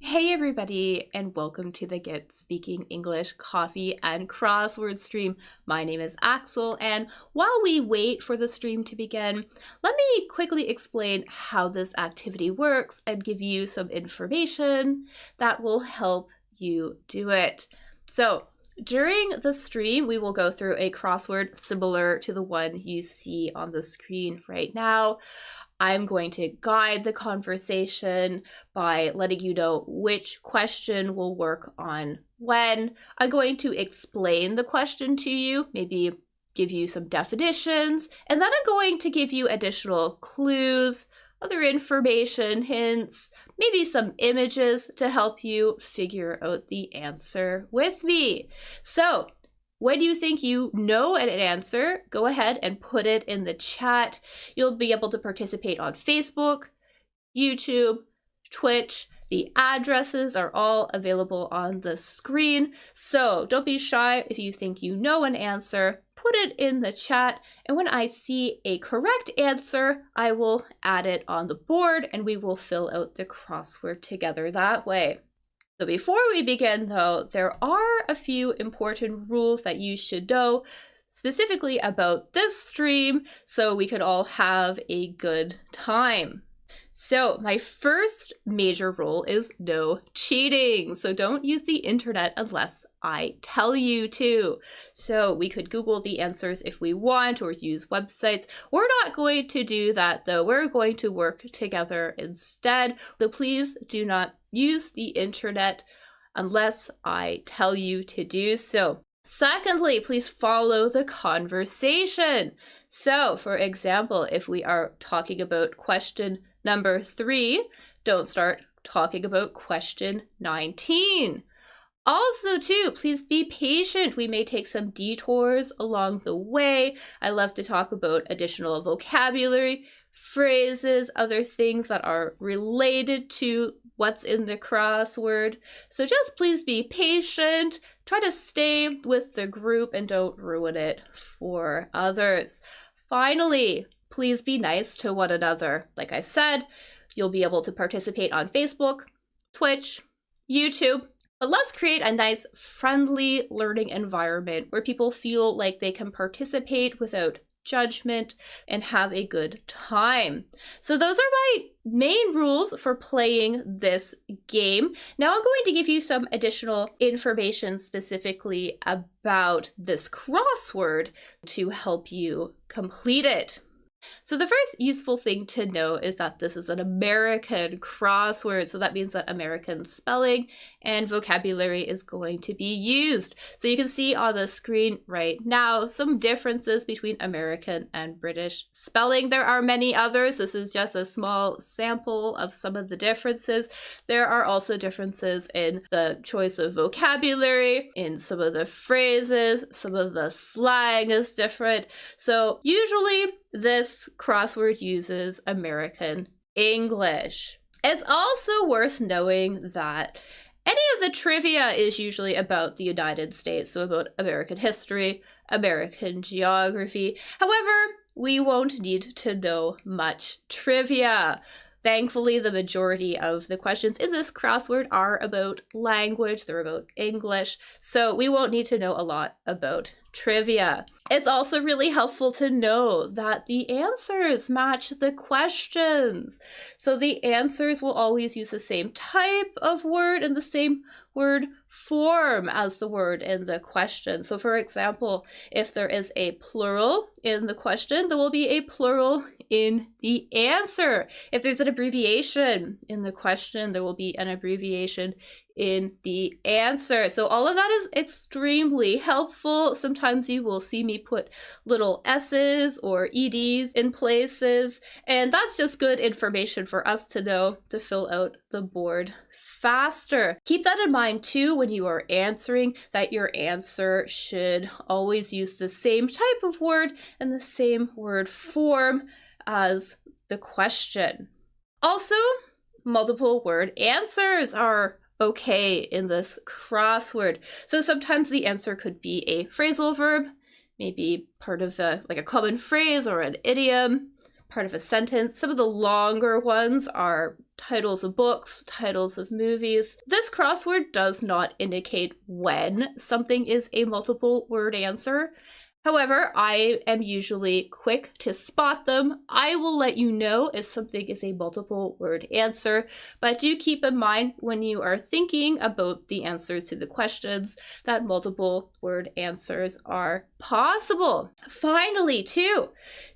Hey everybody, and welcome to the Get Speaking English Coffee and Crossword stream. My name is Axel, and while we wait for the stream to begin, let me quickly explain how this activity works and give you some information that will help you do it. So, during the stream, we will go through a crossword similar to the one you see on the screen right now. I'm going to guide the conversation by letting you know which question will work on when. I'm going to explain the question to you, maybe give you some definitions, and then I'm going to give you additional clues, other information, hints, maybe some images to help you figure out the answer with me. So, when you think you know an answer, go ahead and put it in the chat. You'll be able to participate on Facebook, YouTube, Twitch. The addresses are all available on the screen. So don't be shy if you think you know an answer. Put it in the chat, and when I see a correct answer, I will add it on the board and we will fill out the crossword together that way. So before we begin though, there are a few important rules that you should know specifically about this stream so we could all have a good time. So my first major rule is no cheating. So don't use the internet unless I tell you to. So we could Google the answers if we want or use websites. We're not going to do that though. We're going to work together instead. So please do not use the internet unless I tell you to do so. Secondly, please follow the conversation. So for example, if we are talking about question number 3, don't start talking about question 19. Also, too, please be patient. We may take some detours along the way. I love to talk about additional vocabulary, phrases, other things that are related to what's in the crossword. So just please be patient. Try to stay with the group and don't ruin it for others. Finally, please be nice to one another. Like I said, you'll be able to participate on Facebook, Twitch, YouTube, but let's create a nice, friendly learning environment where people feel like they can participate without judgment and have a good time. So those are my main rules for playing this game. Now I'm going to give you some additional information specifically about this crossword to help you complete it. So the first useful thing to know is that this is an American crossword. So that means that American spelling and vocabulary is going to be used. So you can see on the screen right now some differences between American and British spelling. There are many others. This is just a small sample of some of the differences. There are also differences in the choice of vocabulary, in some of the phrases, some of the slang is different. So usually this crossword uses American English. It's also worth knowing that any of the trivia is usually about the United States, so about American history, American geography. However, we won't need to know much trivia. Thankfully, the majority of the questions in this crossword are about language, they're about English, so we won't need to know a lot about trivia. It's also really helpful to know that the answers match the questions. So the answers will always use the same type of word and the same word form as the word in the question. So for example, if there is a plural in the question, there will be a plural in the answer. If there's an abbreviation in the question, there will be an abbreviation in the answer. So all of that is extremely helpful. Sometimes you will see me put little S's or EDs in places, and that's just good information for us to know to fill out the board faster. Keep that in mind too when you are answering, that your answer should always use the same type of word and the same word form as the question. Also, multiple word answers are okay in this crossword. So sometimes the answer could be a phrasal verb, maybe part of a common phrase or an idiom, part of a sentence. Some of the longer ones are titles of books, titles of movies. This crossword does not indicate when something is a multiple word answer. However, I am usually quick to spot them. I will let you know if something is a multiple word answer, but do keep in mind when you are thinking about the answers to the questions that multiple word answers are possible. Finally, too,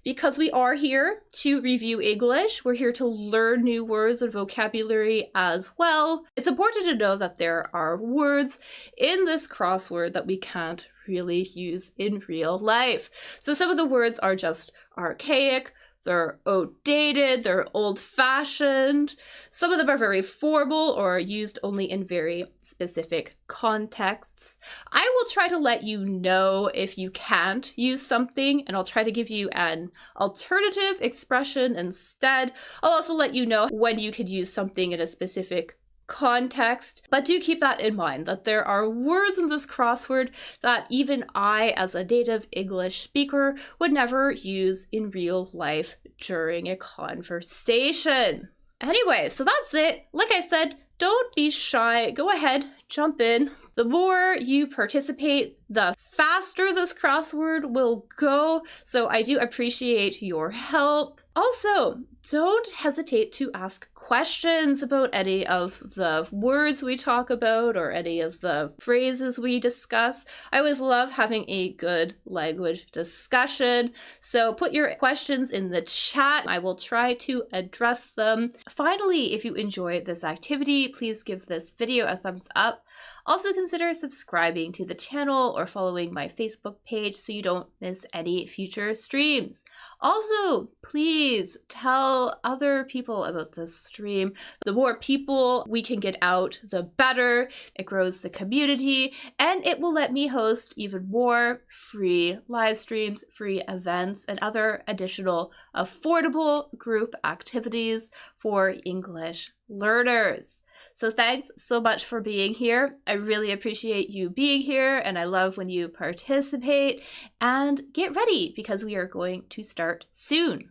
because we are here to review English, we're here to learn new words and vocabulary as well. It's important to know that there are words in this crossword that we can't really use in real life. So some of the words are just archaic, they're outdated, they're old-fashioned. Some of them are very formal or used only in very specific contexts. I will try to let you know if you can't use something, and I'll try to give you an alternative expression instead. I'll also let you know when you could use something in a specific context, but do keep that in mind that there are words in this crossword that even I, as a native English speaker, would never use in real life during a conversation. Anyway, so that's it. Like I said, don't be shy. Go ahead, jump in. The more you participate, the faster this crossword will go. So I do appreciate your help. Also, don't hesitate to ask questions about any of the words we talk about or any of the phrases we discuss. I always love having a good language discussion. So put your questions in the chat. I will try to address them. Finally, if you enjoyed this activity, please give this video a thumbs up. Also consider subscribing to the channel or following my Facebook page so you don't miss any future streams. Also, please tell other people about this stream. The more people we can get out, the better. It grows the community, and it will let me host even more free live streams, free events, and other additional affordable group activities for English learners. So thanks so much for being here. I really appreciate you being here, and I love when you participate. And get ready because we are going to start soon.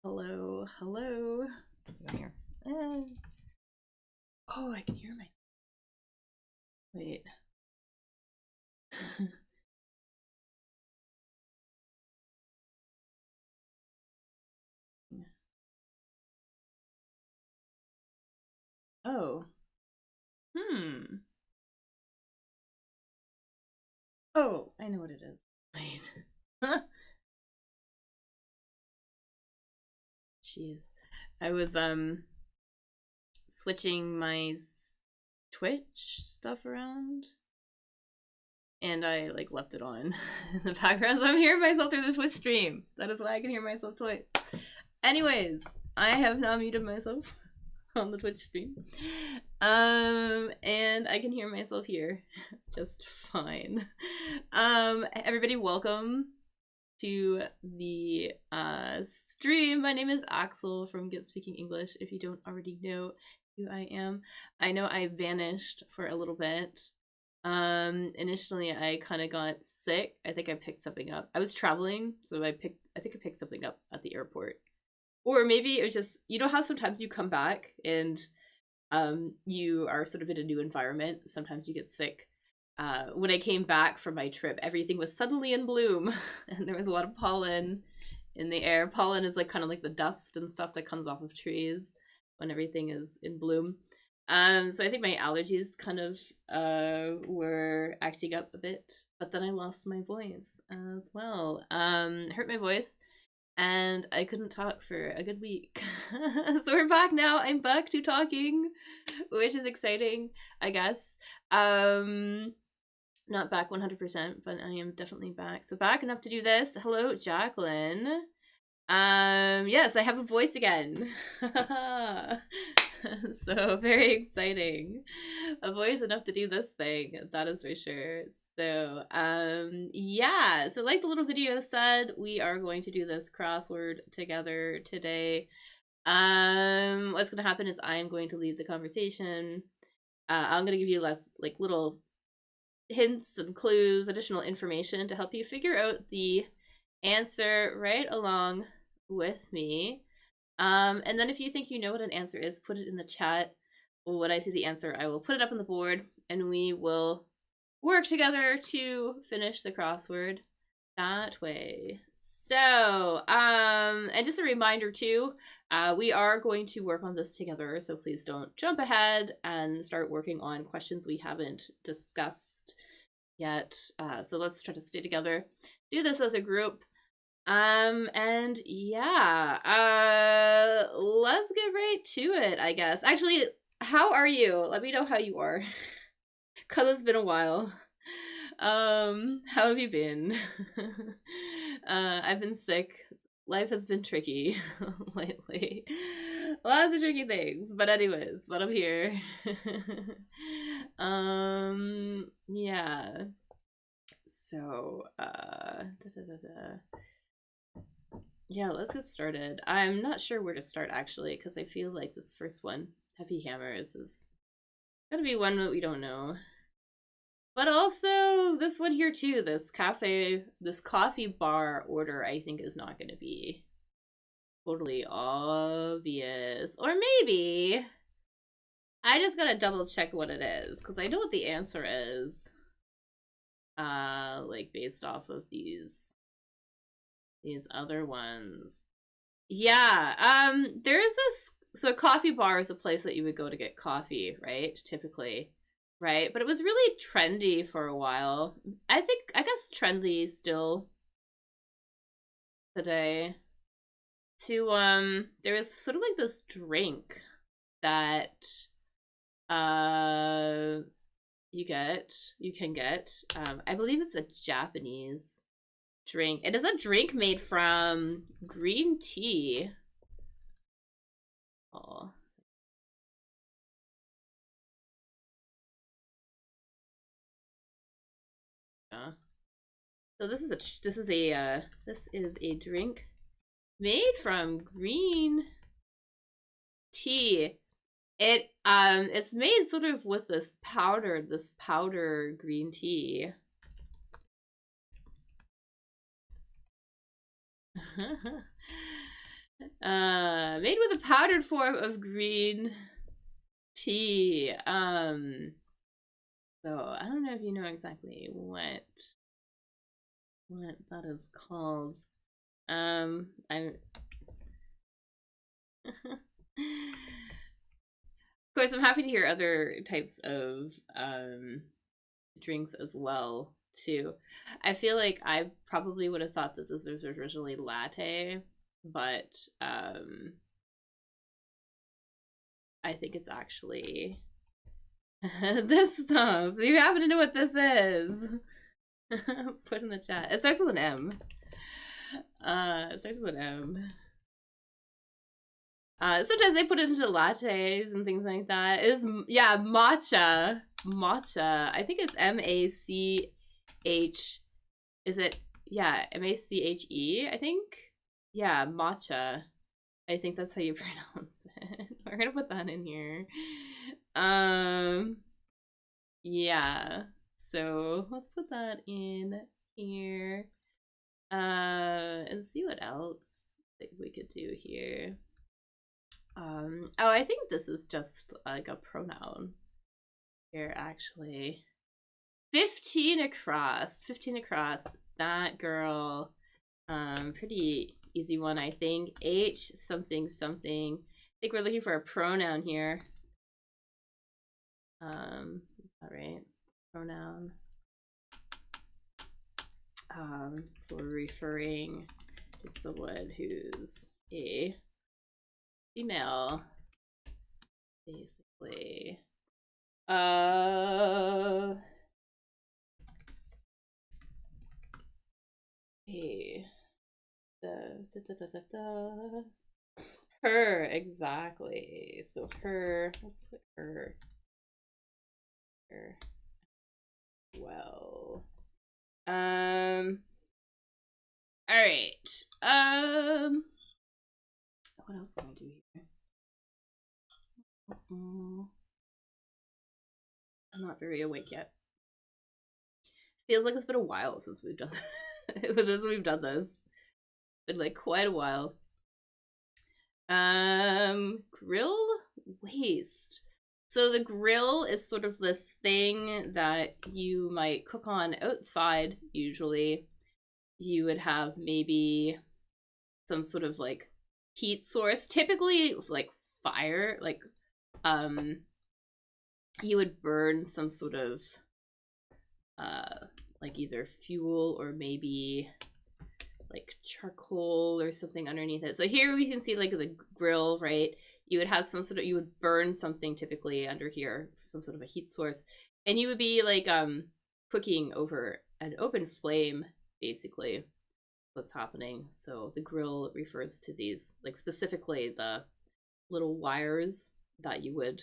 Hello, hello. Come here. Oh, I can hear myself. Wait. Oh. Oh, I know what it is. Wait. Jeez. I was switching my Twitch stuff around, and I like left it on in the background, so I'm hearing myself through the Twitch stream. That is why I can hear myself twice. Anyways, I have now muted myself on the Twitch stream, and I can hear myself here just fine. Everybody, welcome to the stream. My name is Axel from Get Speaking English, if you don't already know who I am. I know I vanished for a little bit, Initially I kind of got sick. I think I picked something up. I was traveling, so I think I picked something up at the airport. Or maybe it was just, you know how sometimes you come back and you are sort of in a new environment. Sometimes you get sick. When I came back from my trip, everything was suddenly in bloom and there was a lot of pollen in the air. Pollen is like kind of like the dust and stuff that comes off of trees when everything is in bloom. So I think my allergies kind of were acting up a bit, but then I lost my voice as well. Hurt my voice, and I couldn't talk for a good week. So we're back now. I'm back to talking, which is exciting, I guess. Not back 100%, but I am definitely back. So back enough to do this. Hello, Jacqueline. Yes, I have a voice again. So very exciting. A voice enough to do this thing, that is for sure. So yeah, so like the little video said, we are going to do this crossword together today. What's gonna happen is I'm going to lead the conversation. I'm gonna give you less like little hints and clues, additional information to help you figure out the answer right along with me. And then if you think you know what an answer is, put it in the chat. When I see the answer, I will put it up on the board and we will work together to finish the crossword that way. So, and just a reminder too, we are going to work on this together, so please don't jump ahead and start working on questions we haven't discussed yet. So let's try to stay together, do this as a group. And yeah, let's get right to it, I guess. Actually, how are you? Let me know how you are, cause it's been a while. How have you been? I've been sick. Life has been tricky lately. Lots of tricky things, but anyways, but I'm here. Yeah. So, yeah, let's get started. I'm not sure where to start actually, because I feel like this first one, Heavy Hammers, is gonna be one that we don't know. But also this one here too, this coffee bar order, I think is not gonna be totally obvious. Or maybe I just gotta double check what it is, because I know what the answer is. Like based off of these other ones. Yeah, there is this, so a coffee bar is a place that you would go to get coffee, right? Typically, right? But it was really trendy for a while. I guess trendy still today. To there was sort of like this drink that you can get. I believe it's a Japanese drink. It is a drink made from green tea. Oh. Yeah. So this is a drink made from green tea. It's made sort of with this powder green tea. Made with a powdered form of green tea. So I don't know if you know exactly what that is called. I'm of course I'm happy to hear other types of drinks as well too. I feel like I probably would have thought that this was originally latte, but I think it's actually this stuff. Do you happen to know what this is? Put in the chat. It starts with an M. It starts with an M. Sometimes they put it into lattes and things like that. Yeah, matcha. Matcha. I think it's M-A-C-H. Is it? Yeah, M-A-C-H-E, I think. Yeah, matcha. I think that's how you pronounce it. We're gonna put that in here. Yeah. So let's put that in here. And see what else we could do here. Oh, I think this is just like a pronoun here, actually. 15 across. 15 across. That girl. Pretty easy one, I think. H something something. I think we're looking for a pronoun here. Is that right? Pronoun. For referring to someone who's a female, basically. Hey. Her, exactly. So her, let's put her. Her. Well. All right. What else can I do here? I'm not very awake yet. Feels like it's been a while since we've done we've done this. It's been like quite a while. Grill waste. So the grill is sort of this thing that you might cook on outside. Usually you would have maybe some sort of like heat source, typically like fire, like you would burn some sort of like either fuel or maybe like charcoal or something underneath it. So here we can see like the grill, right? You would have some sort of, you would burn something typically under here, some sort of a heat source, and you would be like cooking over an open flame, basically what's happening. So the grill refers to these, like specifically the little wires that you would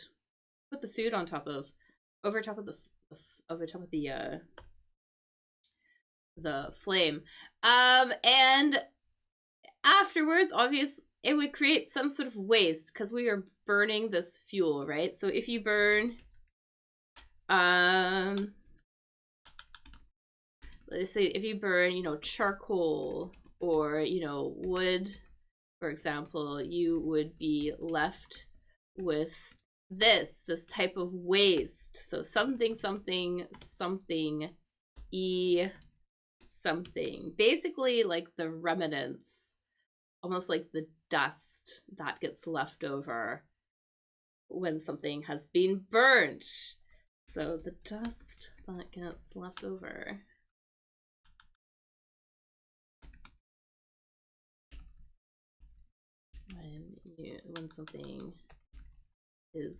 put the food on top of, over top of the flame. And afterwards, obviously, it would create some sort of waste because we are burning this fuel, right? So if you burn, let's say if you burn, you know, charcoal or, you know, wood, for example, you would be left with this type of waste. So something, something, something, something. Basically like the remnants, almost like the dust that gets left over when something has been burnt. So the dust that gets left over. When something is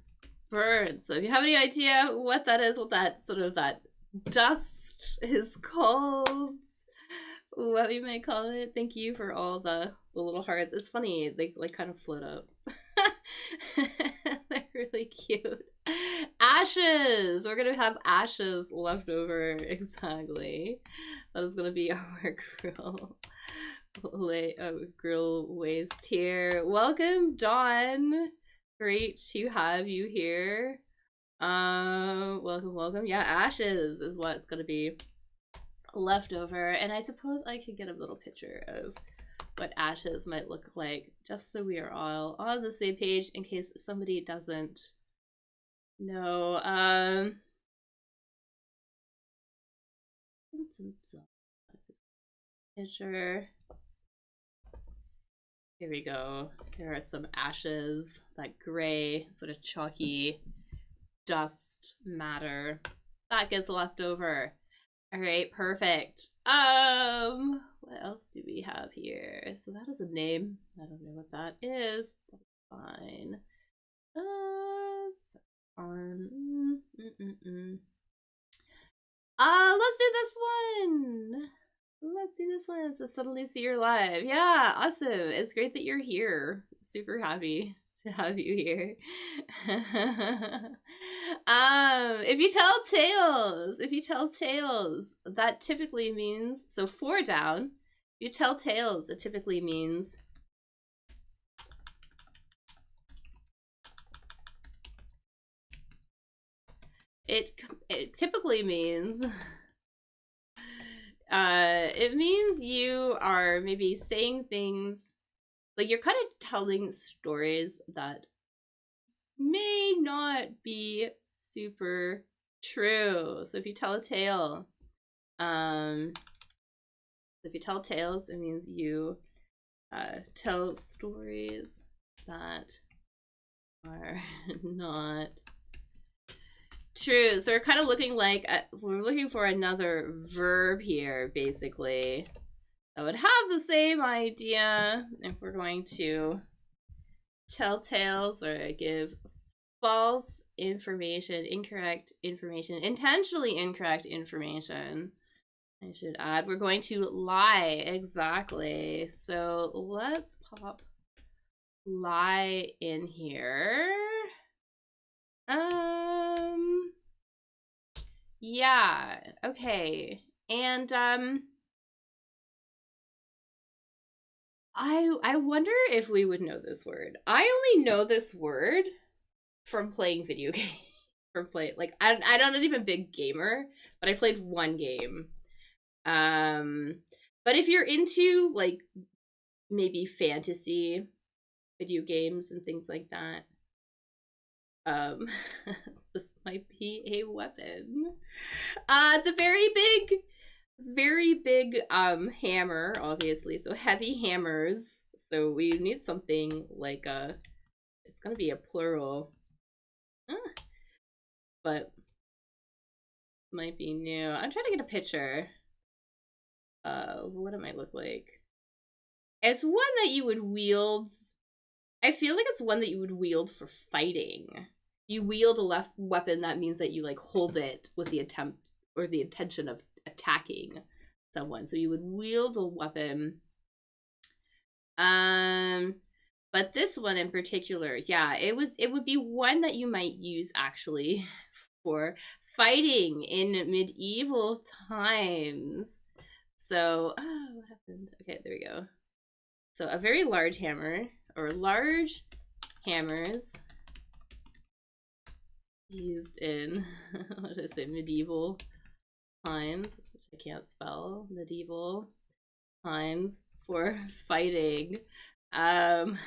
burned. So if you have any idea what that is, what that sort of that dust is called, what we might call it, thank you for all the little hearts. It's funny, they like kind of float up. They're really cute. Ashes! We're gonna have ashes left over, exactly. That is gonna be our grill waste here. Welcome, Dawn. Great to have you here. Welcome. Yeah, ashes is what it's gonna be left over. And I suppose I could get a little picture of what ashes might look like, just so we are all on the same page in case somebody doesn't know. Picture. Here we go. Here are some ashes, that gray, sort of chalky dust matter that gets left over. All right, perfect. What else do we have here? So that is a name. I don't know what that is. That's fine. Let's do this one. Let's do this one. So suddenly see you're live. Yeah, awesome. It's great that you're here. Super happy to have you here. If you tell tales, that typically means, so 4 down. If you tell tales, it typically means It typically means it means you are maybe saying things like you're kind of telling stories that may not be super true. So if you tell a tale, if you tell tales, it means you tell stories that are not true. So we're kind of looking we're looking for another verb here, basically, that would have the same idea if we're going to tell tales or give false information, incorrect information, intentionally incorrect information. I should add, we're going to lie, exactly. So let's pop lie in here. Yeah, okay. And I wonder if we would know this word. I only know this word from playing video games. I'm not even a big gamer, but I played one game. But if you're into like maybe fantasy video games and things like that, this might be a weapon. It's a very big hammer, obviously. So heavy hammers. So we need something like it's gonna be a plural. But might be new. I'm trying to get a picture. What it might look like. It's one that you would wield. I feel like it's one that you would wield for fighting. You wield a weapon, that means that you like hold it with the attempt or the intention of attacking someone. So you would wield a weapon. But this one in particular, yeah, it would be one that you might use actually for fighting in medieval times. So, what happened? Okay, there we go. So a very large hammer, or large hammers used in, what is it, medieval times, which I can't spell, medieval times for fighting. Trying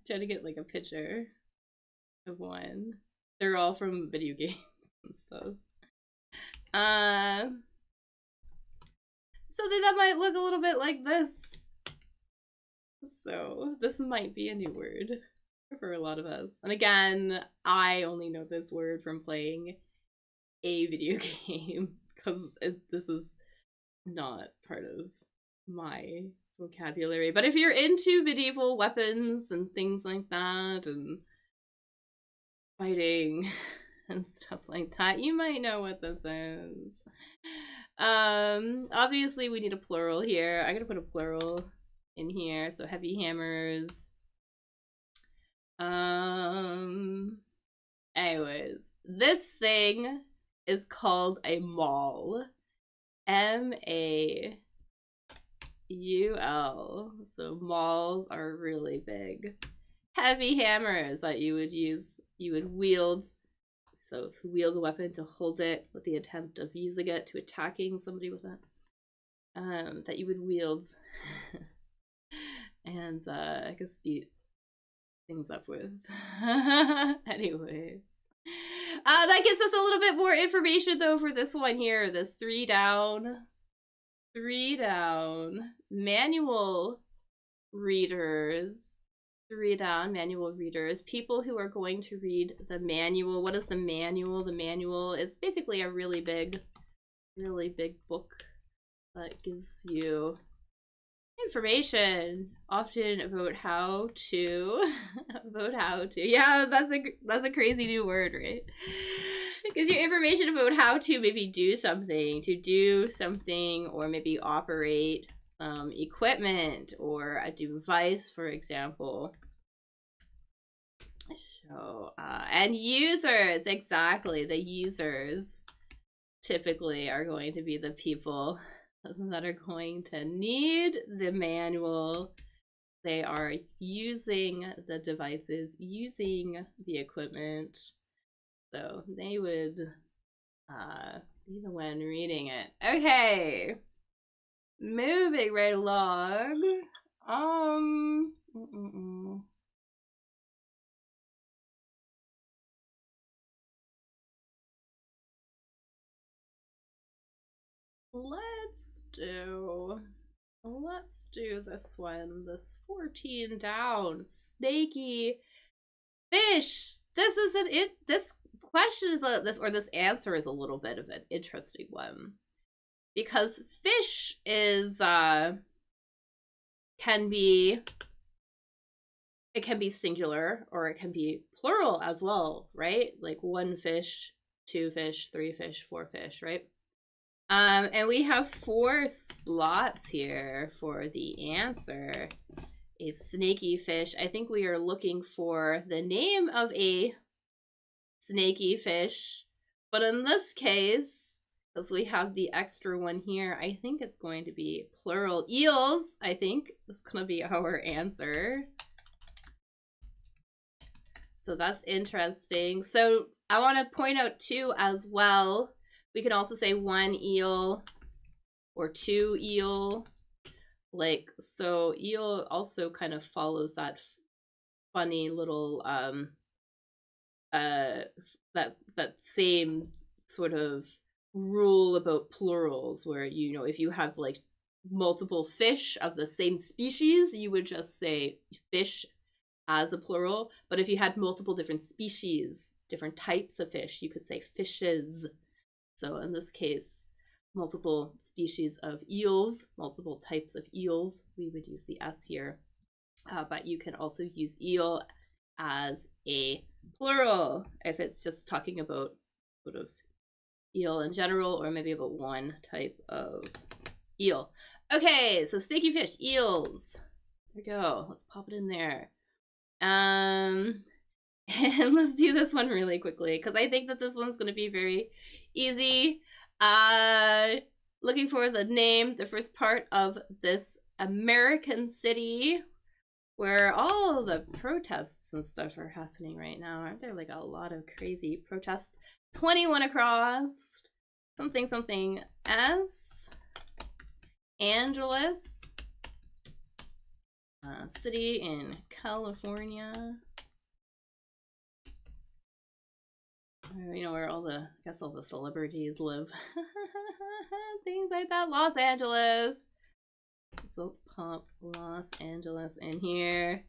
to get like a picture of one. They're all from video games and stuff. So then that might look a little bit like this. So this might be a new word for a lot of us. And again, I only know this word from playing a video game because this is not part of my vocabulary. But if you're into medieval weapons and things like that and fighting and stuff like that, you might know what this is. Obviously we need a plural here. I gotta put a plural in here. So heavy hammers. Anyways, this thing is called a maul. M-A-U-L. So mauls are really big, heavy hammers that you would use. You would wield. So to wield a weapon, to hold it with the attempt of using it to attacking somebody with it. That you would wield and I guess beat things up with. Anyways. That gives us a little bit more information though for this one here. This 3 down. Manual readers. 3 down, manual readers. People who are going to read the manual. What is the manual? The manual is basically a really big book that gives you information, often about how to. Yeah, that's a crazy new word, right? It gives you information about how to maybe do something, or maybe operate some equipment or a device, for example. So, and users, exactly. The users typically are going to be the people that are going to need the manual. They are using the devices, using the equipment. So they would be the one reading it. Okay. Moving right along. Let's do this one. This 14 down. Snaky fish. This isn't it. This question is this answer is a little bit of an interesting one. Because fish is can be singular or it can be plural as well, right? Like one fish, two fish, three fish, four fish, right? And we have 4 slots here for the answer. A snaky fish. I think we are looking for the name of a snaky fish, but in this case, because we have the extra one here, I think it's going to be plural. Eels, I think, is going to be our answer. So that's interesting. So I want to point out too as well, we can also say 1 eel or 2 eel. Like, so eel also kind of follows that funny little that same sort of rule about plurals where, you know, if you have like multiple fish of the same species, you would just say fish as a plural. But if you had multiple different species, different types of fish, you could say fishes. So in this case, multiple species of eels, multiple types of eels, we would use the S here. But you can also use eel as a plural if it's just talking about sort of eel in general, or maybe about one type of eel. Okay, so snaky fish, eels. There we go. Let's pop it in there. And let's do this one really quickly because I think that this one's going to be very easy. Looking for the name, the first part of this American city where all the protests and stuff are happening right now. Aren't there like a lot of crazy protests? 21 across. Something S. Angeles. City in California. You know where all the, I guess all the celebrities live. Things like that. Los Angeles. So let's pop Los Angeles in here.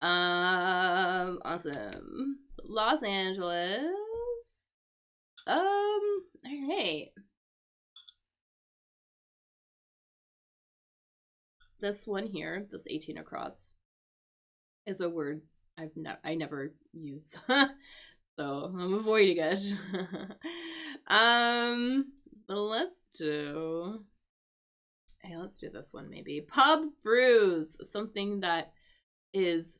Awesome. So Los Angeles. Alright. This one here, this 18 across, is a word I never use. So I'm avoiding it. Let's do this one maybe. Pub brews, something that is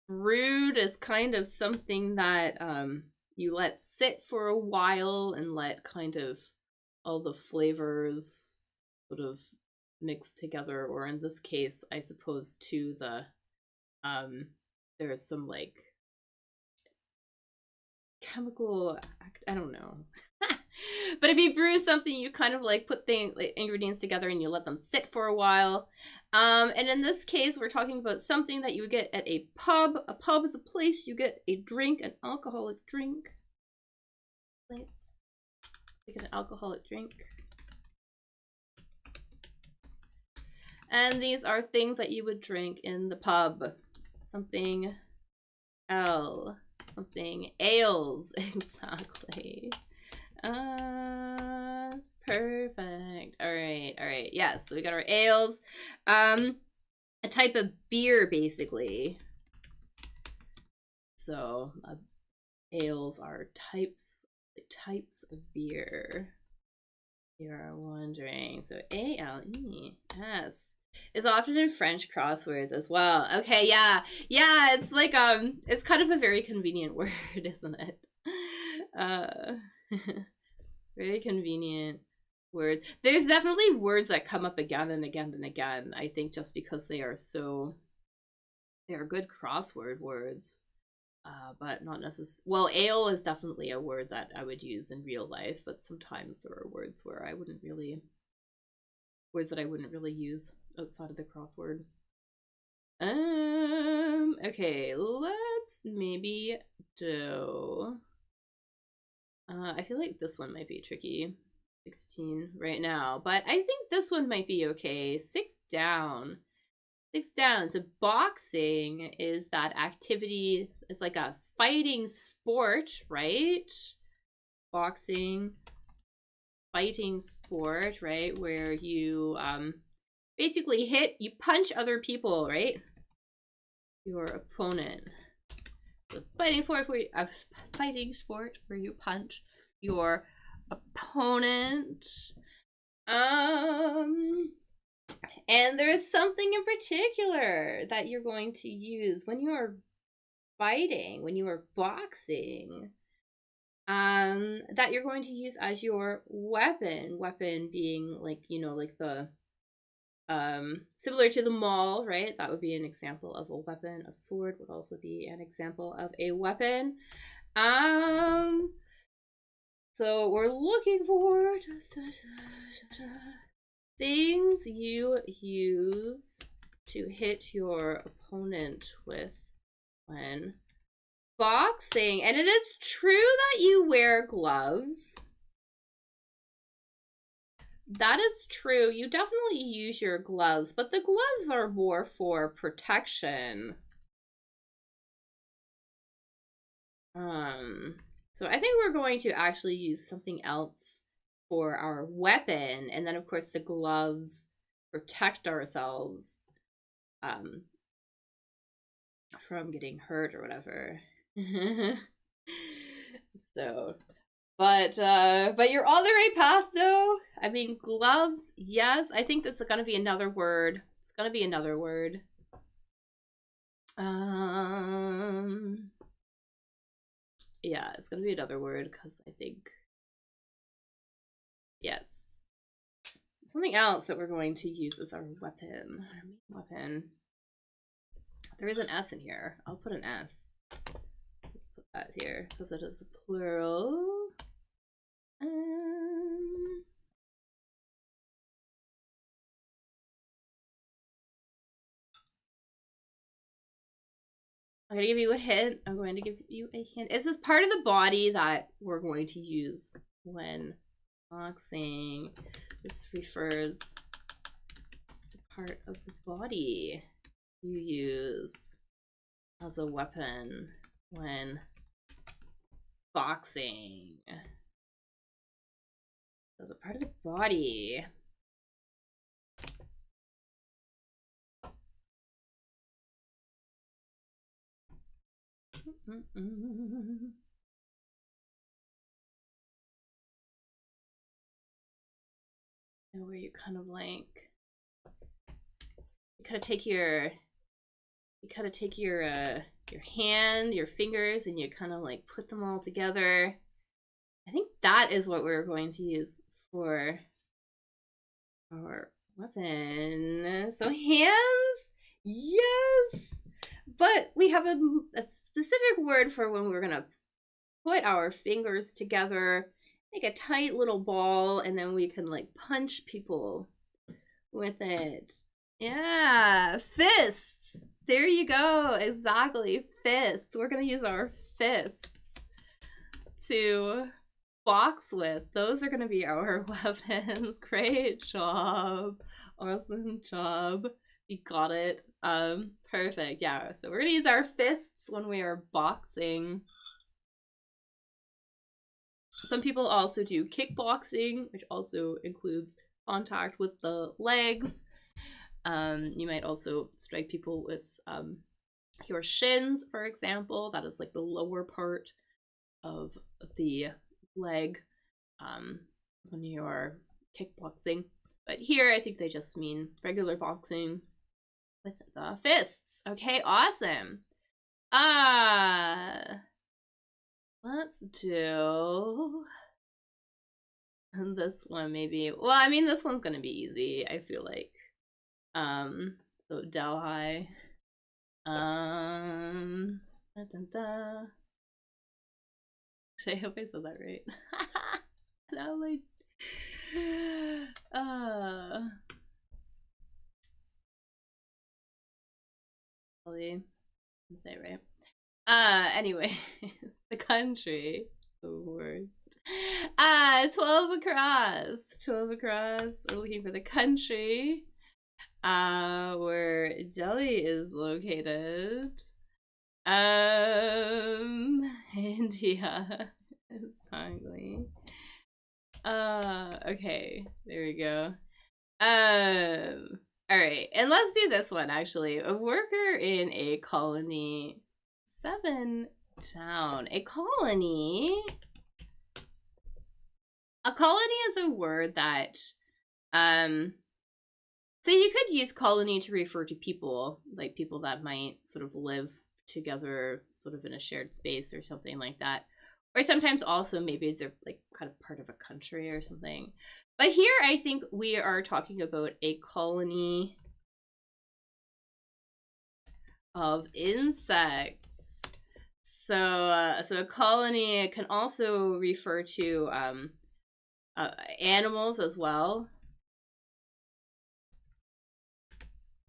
brewed is kind of something that you let sit for a while and let kind of all the flavors sort of mix together, or in this case, I suppose to the there's some like chemical, I don't know. But if you brew something, you kind of like put the ingredients together and you let them sit for a while. And in this case, we're talking about something that you would get at a pub. A pub is a place you get a drink, an alcoholic drink. Place. You get an alcoholic drink. And these are things that you would drink in the pub. Something L. Something ales. Exactly. Perfect. All right. Yeah, so we got our ales. A type of beer, basically. So ales are types of beer. You are wondering. So ALES is often in French crosswords as well. Okay, yeah, it's like it's kind of a very convenient word, isn't it? Very convenient word. There's definitely words that come up again and again and again, I think, just because they are good crossword words. but not necessarily. Well, ale is definitely a word that I would use in real life, but sometimes there are words where I wouldn't really, words that I wouldn't really use outside of the crossword. Okay, let's maybe do, I feel like this one might be tricky. 16 right now, but I think this one might be okay. 6 down. 6 down. So boxing is that activity. It's like a fighting sport, right? Boxing, fighting sport, right? Where you basically you punch other people, right? Your opponent. The fighting sport where you punch your opponent. And there's something in particular that you're going to use when you are fighting, when you are boxing, that you're going to use as your weapon. Weapon being like, you know, like the similar to the maul, right? That would be an example of a weapon. A sword would also be an example of a weapon. So we're looking for things you use to hit your opponent with when boxing. And it is true that you wear gloves. That is true. You definitely use your gloves, but the gloves are more for protection. So I think we're going to actually use something else for our weapon, and then of course the gloves protect ourselves from getting hurt or whatever. So, but you're on the right path though. I mean, gloves, yes. I think that's gonna be another word. It's gonna be another word. Yeah, it's gonna be another word because I think, yes. Something else that we're going to use as our weapon. Our main weapon. There is an S in here. I'll put an S. Let's put that here because it is a plural. I'm going to give you a hint. I'm going to give you a hint. Is this part of the body that we're going to use when boxing? This refers to the part of the body you use as a weapon when boxing. So the part of the body. And where you kind of like, you kind of take your hand, your fingers, and you kind of like put them all together. I think that is what we're going to use for our weapon. So hands, yes, but we have a specific word for when we're gonna put our fingers together, make a tight little ball, and then we can like punch people with it. Yeah, fists. There you go. Exactly. Fists. We're going to use our fists to box with. Those are going to be our weapons. Great job. Awesome job. You got it. Perfect. Yeah. So we're going to use our fists when we are boxing. Some people also do kickboxing, which also includes contact with the legs. You might also strike people with your shins, for example. That is like the lower part of the leg when you're kickboxing. But here, I think they just mean regular boxing with the fists. Okay, awesome. Let's do this one maybe. Well, I mean, this one's gonna be easy, I feel like. So Delhi. Dun, dun, dun. I hope I said that right. Now like probably didn't say it right. Anyway, the country. The worst. 12 across. 12 across. We're looking for the country. Where Delhi is located. India. Exactly. Okay, there we go. Alright, and let's do this one actually. A worker in a colony. 7 down. A colony. A colony is a word that, so you could use colony to refer to people, like people that might sort of live together sort of in a shared space or something like that. Or sometimes also maybe they're like kind of part of a country or something. But here I think we are talking about a colony of insects. So a colony can also refer to animals as well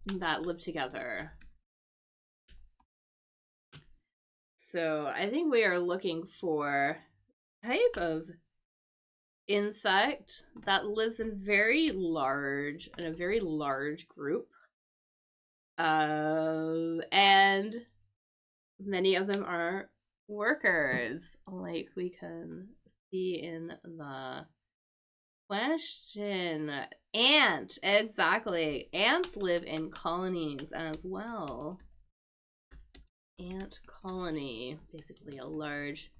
that live together. So I think we are looking for a type of insect that lives in a very large group. And many of them are workers, like we can see in the question. Ant, exactly. Ants live in colonies as well. Ant colony, basically a large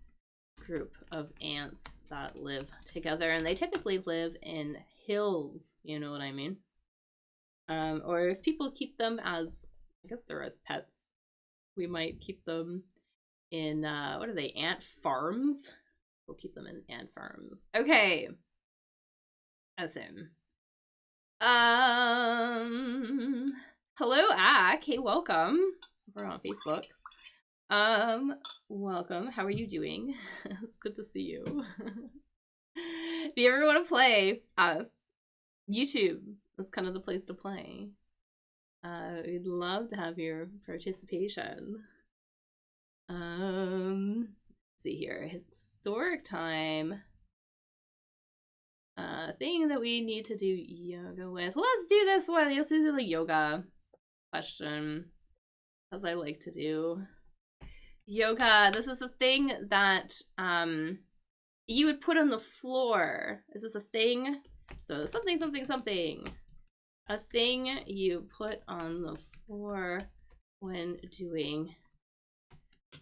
group of ants that live together, and they typically live in hills, you know what I mean? Or if people keep them as, I guess they're as pets, we might keep them in, what are they, ant farms? We'll keep them in ant farms. Okay. As in. Hello, Ak. Hey, welcome. We're on Facebook. Welcome. How are you doing? It's good to see you. If you ever want to play, YouTube is kind of the place to play. We'd love to have your participation. Let's see here. Historic time. Thing that we need to do yoga with. Let's do this one. Let's do the yoga question, as I like to do. Yoga. This is the thing that you would put on the floor. Is this a thing? So something, something, something. A thing you put on the floor when doing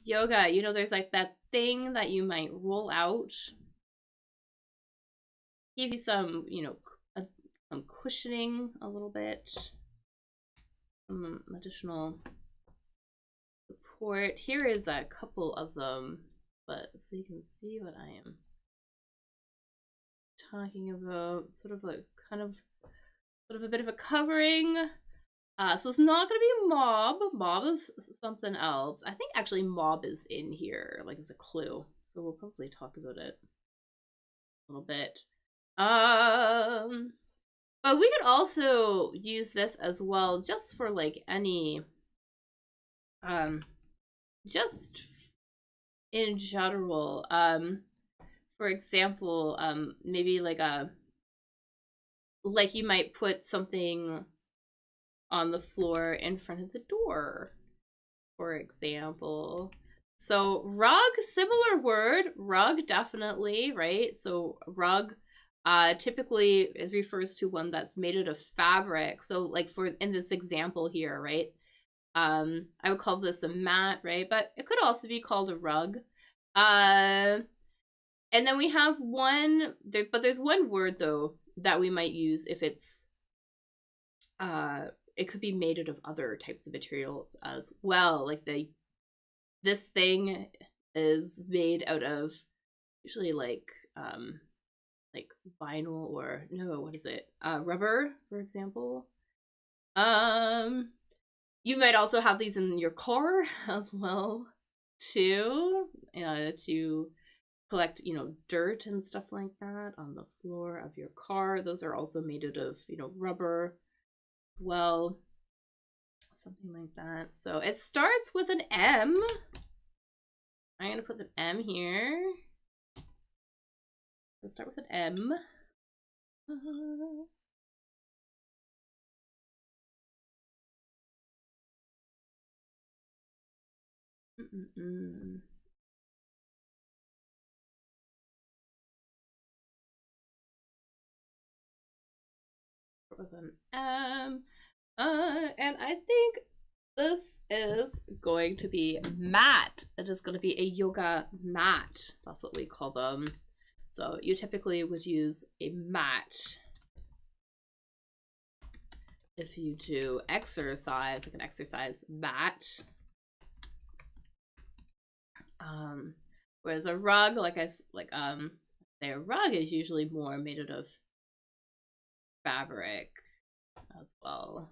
yoga. You know, there's like that thing that you might roll out. Give you some, you know, some cushioning a little bit. Some additional support. Here is a couple of them, but so you can see what I am talking about. Sort of like kind of a bit of a covering. So it's not gonna be mob. Mob is something else. I think actually mob is in here, like as a clue. So we'll probably talk about it a little bit. But we could also use this as well, just for like any, just in general. For example, maybe like you might put something on the floor in front of the door, for example. So rug, similar word, rug, definitely, right? So rug, typically it refers to one that's made out of fabric. So like for in this example here, right? I would call this a mat, right? But it could also be called a rug. And then we have one, but there's one word though that we might use if it's, it could be made out of other types of materials as well. Like this thing is made out of usually like vinyl, or no, what is it? Rubber, for example. You might also have these in your car as well. too, to collect, dirt and stuff like that on the floor of your car. Those are also made out of, rubber as well. Something like that. So it starts with an M. I'm going to put an M here. Let's start with an M. With an M. And I think this is going to be mat. It is going to be a yoga mat. That's what we call them. So you typically would use a mat if you do exercise, like an exercise mat. Whereas a rug, say a rug is usually more made out of fabric as well.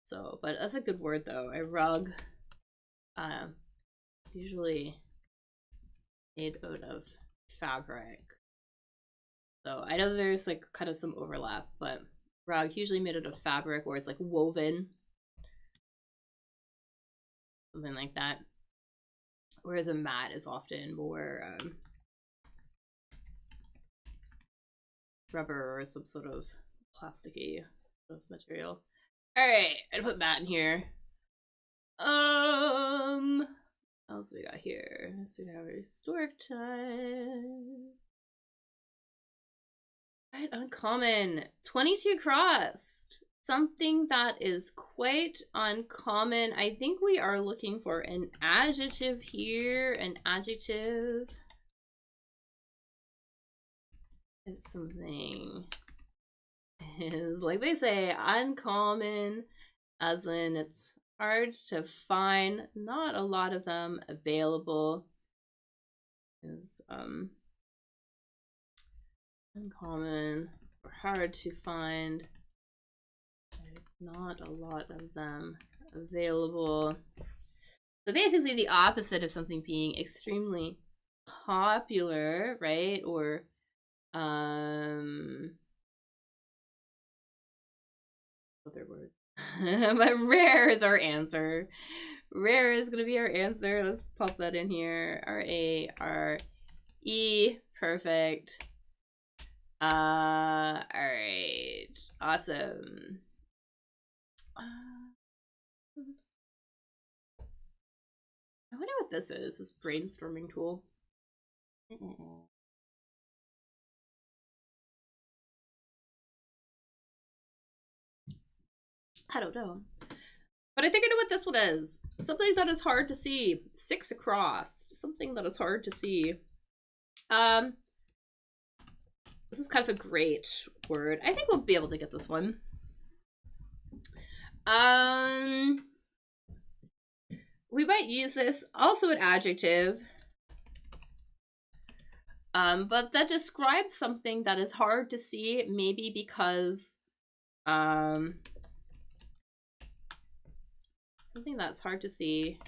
So, but that's a good word though. A rug, usually made out of fabric. So I know there's like kind of some overlap, but rug usually made out of fabric, or it's like woven, something like that. Whereas a mat is often more rubber or some sort of plasticky sort of material. All right, I put mat in here. What else we got here? So we have a historic time. Right, uncommon. 22 crossed. Something that is quite uncommon. I think we are looking for an adjective here. An adjective is something is, like they say, uncommon, as in it's hard to find, not a lot of them available. Is uncommon or hard to find. There's not a lot of them available. So basically the opposite of something being extremely popular, right? Or other word. But rare is our answer. Rare is gonna be our answer. Let's pop that in here. R-A-R-E. Perfect. All right. Awesome. I wonder what this is. This brainstorming tool. I don't know. But I think I know what this one is. Something that is hard to see. 6 across. Something that is hard to see. This is kind of a great word. I think we'll be able to get this one. We might use this, also an adjective. But that describes something that is hard to see, maybe because something that's hard to see,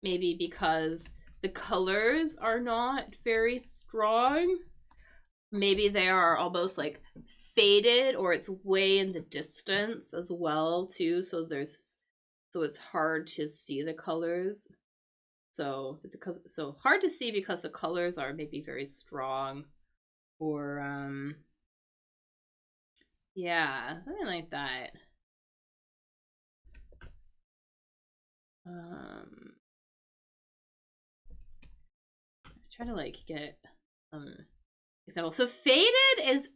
maybe because the colors are not very strong. Maybe they are almost like faded, or it's way in the distance as well too. So it's hard to see the colors. So hard to see because the colors are maybe very strong, or yeah, something like that. Try to like get example. So faded is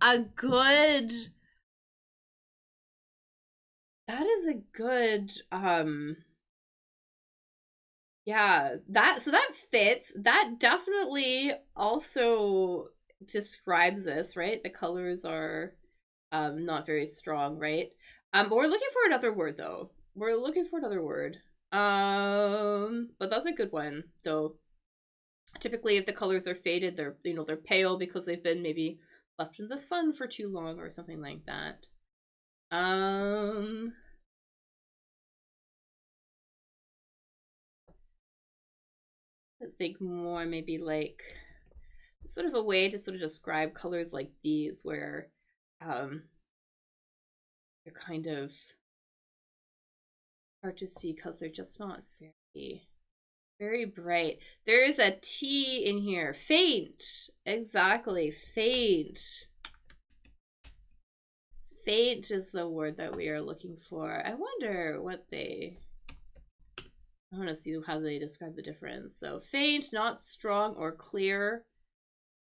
a good, that is a good yeah, that fits. That definitely also describes this, right? The colors are not very strong, right? But we're looking for another word though. We're looking for another word. But that's a good one though. Typically if the colors are faded, they're they're pale because they've been maybe left in the sun for too long or something like that. think more maybe like sort of a way to sort of describe colors like these where they're kind of hard to see because they're just not very bright. There is a T in here. Faint. Exactly. Faint. Faint is the word that we are looking for. I wonder what I want to see how they describe the difference. So faint, not strong or clear.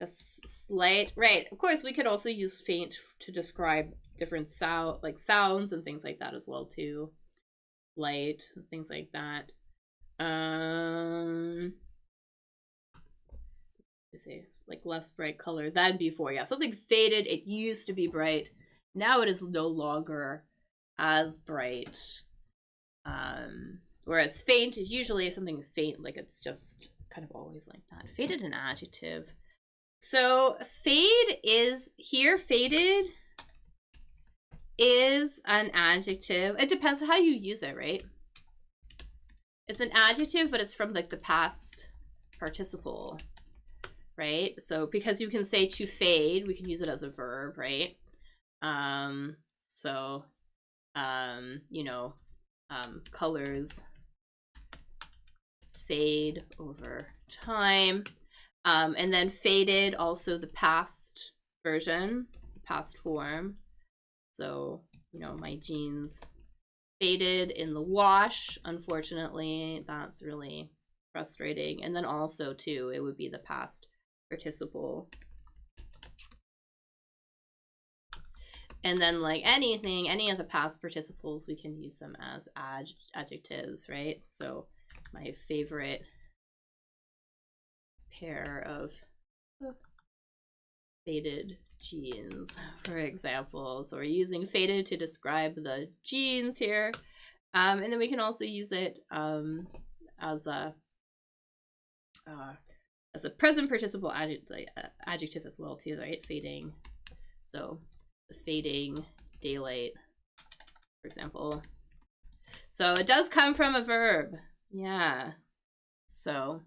Just slight. Right. Of course, we could also use faint to describe different sounds and things like that as well too. Light, things like that. Say like less bright color than before. Yeah, something faded. It used to be bright. Now it is no longer as bright. Whereas faint is usually something faint, like it's just kind of always like that. Faded, an adjective. So fade is here. Faded is an adjective. It depends on how you use it, right? It's an adjective, but it's from like the past participle, right? So because you can say to fade, we can use it as a verb, right? You know, colors fade over time. And then faded, also the past version, past form. So, you know, my jeans faded in the wash, unfortunately. That's really frustrating. And then also, too, it would be the past participle. And then, like anything, any of the past participles, we can use them as adjectives, right? So, my favorite pair of faded jeans, for example. So we're using faded to describe the jeans here. And then we can also use it as a present participle adjective as well too, right? Fading. So the fading daylight, for example. So it does come from a verb. Yeah. So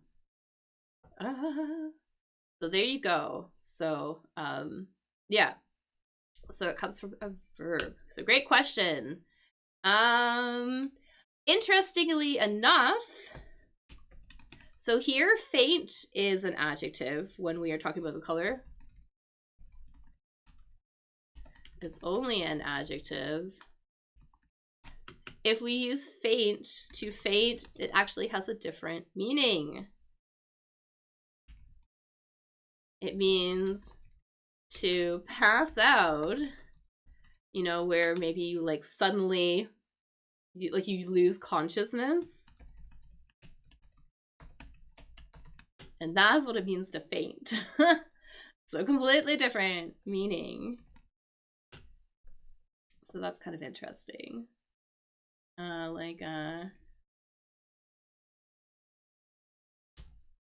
there you go. So yeah, so it comes from a verb. So great question. Interestingly enough, so here faint is an adjective when we are talking about the color. It's only an adjective. If we use faint to faint, it actually has a different meaning. It means to pass out, you know, where maybe you like suddenly, you lose consciousness. And that's what it means to faint. So completely different meaning. So that's kind of interesting.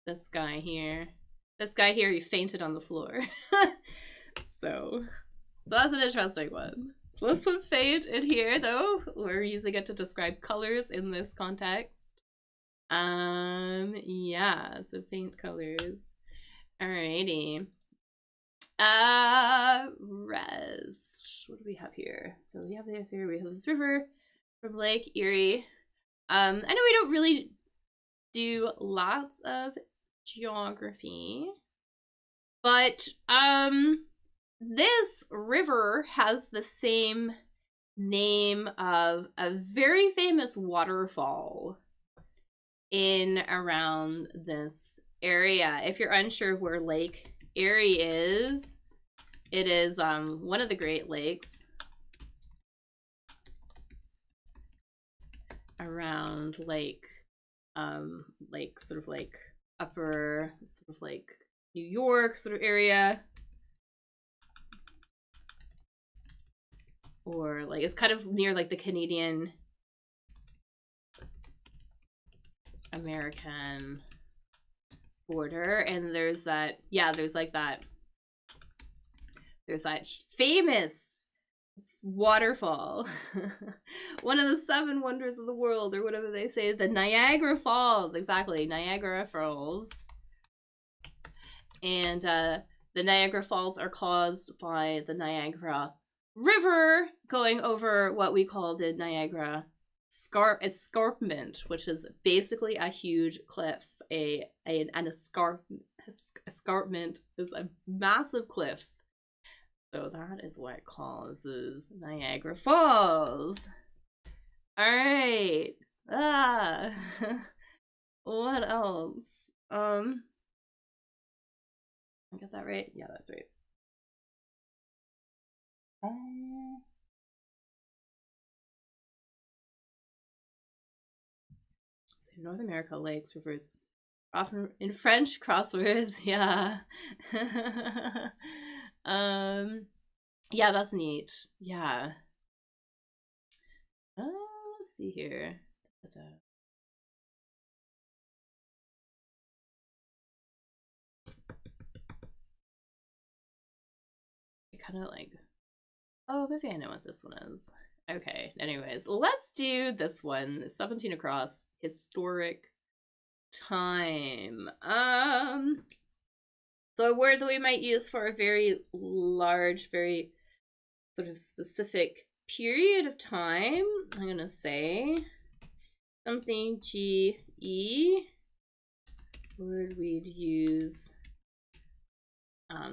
This guy here. This guy here, he fainted on the floor. So that's an interesting one. So let's put faint in here, though. We're using it to describe colors in this context. Yeah, so faint colors. Alrighty. Res. What do we have here? So we have this here. We have this river from Lake Erie. I know we don't really do lots of geography, but this river has the same name of a very famous waterfall in around this area. If you're unsure where Lake Erie is, it is one of the Great Lakes around sort of like upper sort of like New York sort of area, or like it's kind of near like the Canadian American border. And there's that, yeah, there's that famous waterfall, one of the 7 wonders of the world, or whatever they say, the Niagara Falls. Exactly, Niagara Falls. And the Niagara Falls are caused by the Niagara River going over what we call the Niagara escarpment, which is basically a huge cliff. An escarpment is a massive cliff. So that is what causes Niagara Falls. All right. What else? I got that right? Yeah, that's right. So North America, lakes, rivers, often in French crosswords. Yeah. Yeah, that's neat. Yeah. Let's see here. Kind of like, oh, maybe I know what this one is. Okay, anyways, let's do this one. 17 across, historic time. So a word that we might use for a very large, very sort of specific period of time. I'm gonna say something GE, word we'd use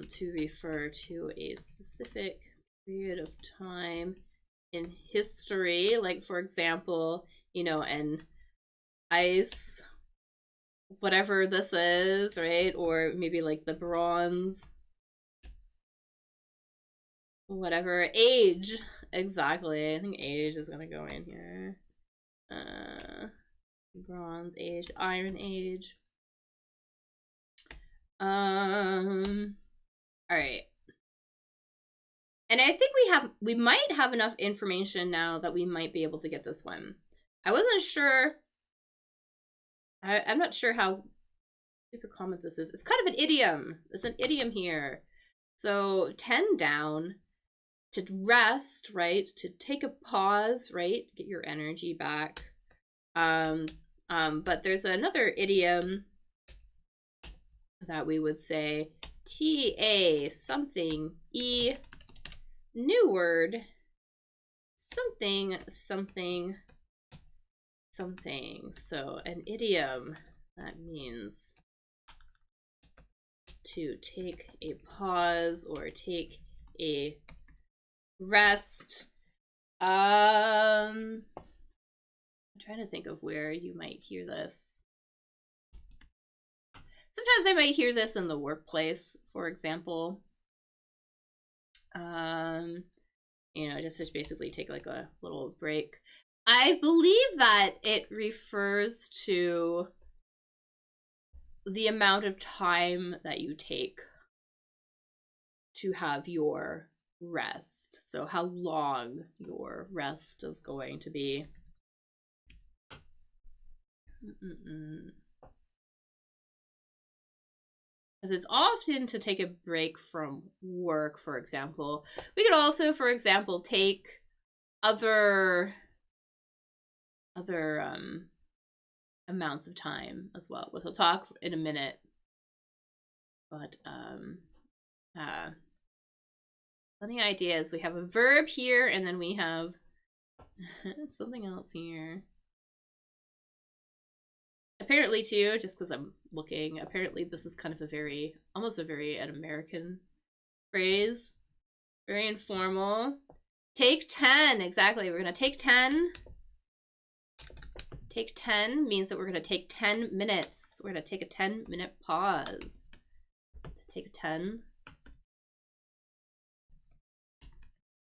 to refer to a specific period of time in history, like for example, you know, an ice, whatever this is, right? Or maybe like the bronze, whatever, age. Exactly. I think age is gonna go in here. Bronze age, iron age. All right. And I think we might have enough information now that we might be able to get this one. I wasn't sure. I'm not sure how super common this is. It's kind of an idiom. It's an idiom here. So 10 down, to rest, right? To take a pause, right? Get your energy back. But there's another idiom that we would say TA something E new word something something something. So an idiom that means to take a pause or take a rest. I'm trying to think of where you might hear this. Sometimes I might hear this in the workplace, for example. You know, just to basically take like a little break. I believe that it refers to the amount of time that you take to have your rest. So how long your rest is going to be. Because it's often to take a break from work, for example. We could also, for example, take other amounts of time as well, which we'll talk in a minute. But funny ideas. We have a verb here, and then we have something else here. Apparently too, just because I'm looking, apparently this is kind of almost a very an American phrase. Very informal. Take 10, exactly. We're gonna take 10. Take 10 means that we're gonna take 10 minutes. We're gonna take a 10-minute pause. Take a 10.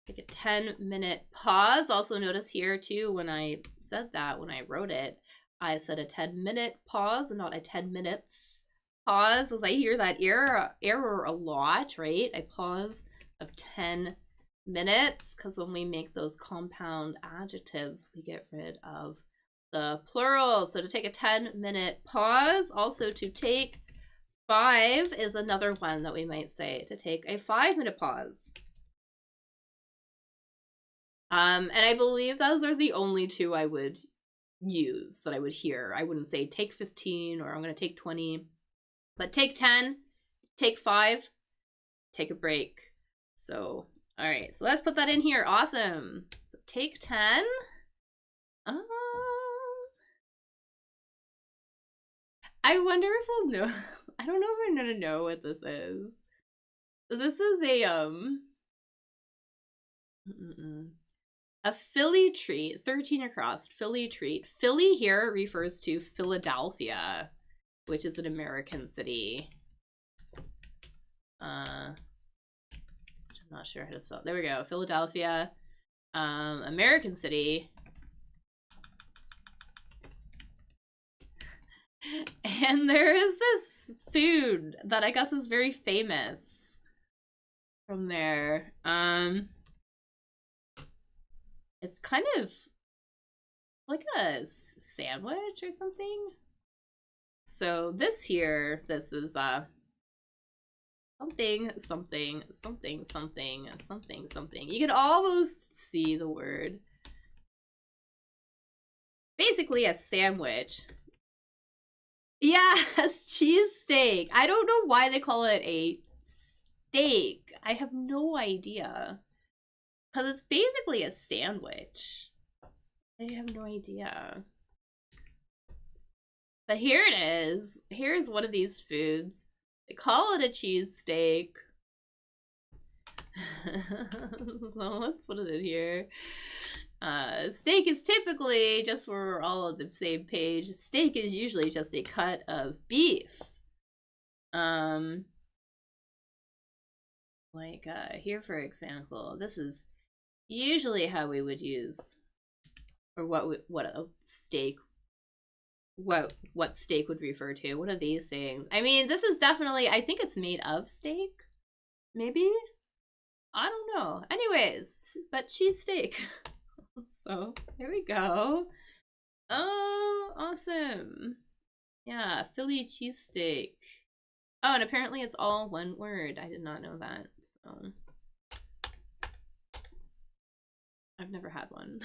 Take a 10-minute pause. Also notice here too, when I said that, when I wrote it, I said a 10-minute pause and not a 10 minutes pause, as I hear that error a lot, right? I pause of 10 minutes because when we make those compound adjectives, we get rid of the plural. So to take a 10-minute pause, also to take 5 is another one that we might say, to take a 5-minute pause. And I believe those are the only two I would use that I would hear. I wouldn't say take 15 or I'm going to take 20, but take 10 Take 5, take a break. So, all right, so let's put that in here. Awesome. So take 10. I wonder if I'll know. I don't know if I'm gonna know what this is. This is a Philly treat, 13 across, Philly treat. Philly here refers to Philadelphia, which is an American city. I'm not sure how to spell it. There we go. Philadelphia, American city. And there is this food that I guess is very famous from there. It's kind of like a sandwich or something. So this here, this is something, something, something, something, something, something. You can almost see the word. Basically a sandwich. Yes, cheesesteak. I don't know why they call it a steak. I have no idea. Because it's basically a sandwich. I have no idea. But here it is. Here's one of these foods. They call it a cheesesteak. So let's put it in here. Steak is typically, just so we're all on the same page, steak is usually just a cut of beef. Like here for example, this is usually how we would use, or what a steak, what steak would refer to. What are these things? I mean, this is definitely, I think it's made of steak, maybe? I don't know. Anyways, but cheesesteak. So there we go. Oh, awesome. Yeah, Philly cheesesteak. Oh, and apparently it's all one word. I did not know that. So I've never had one.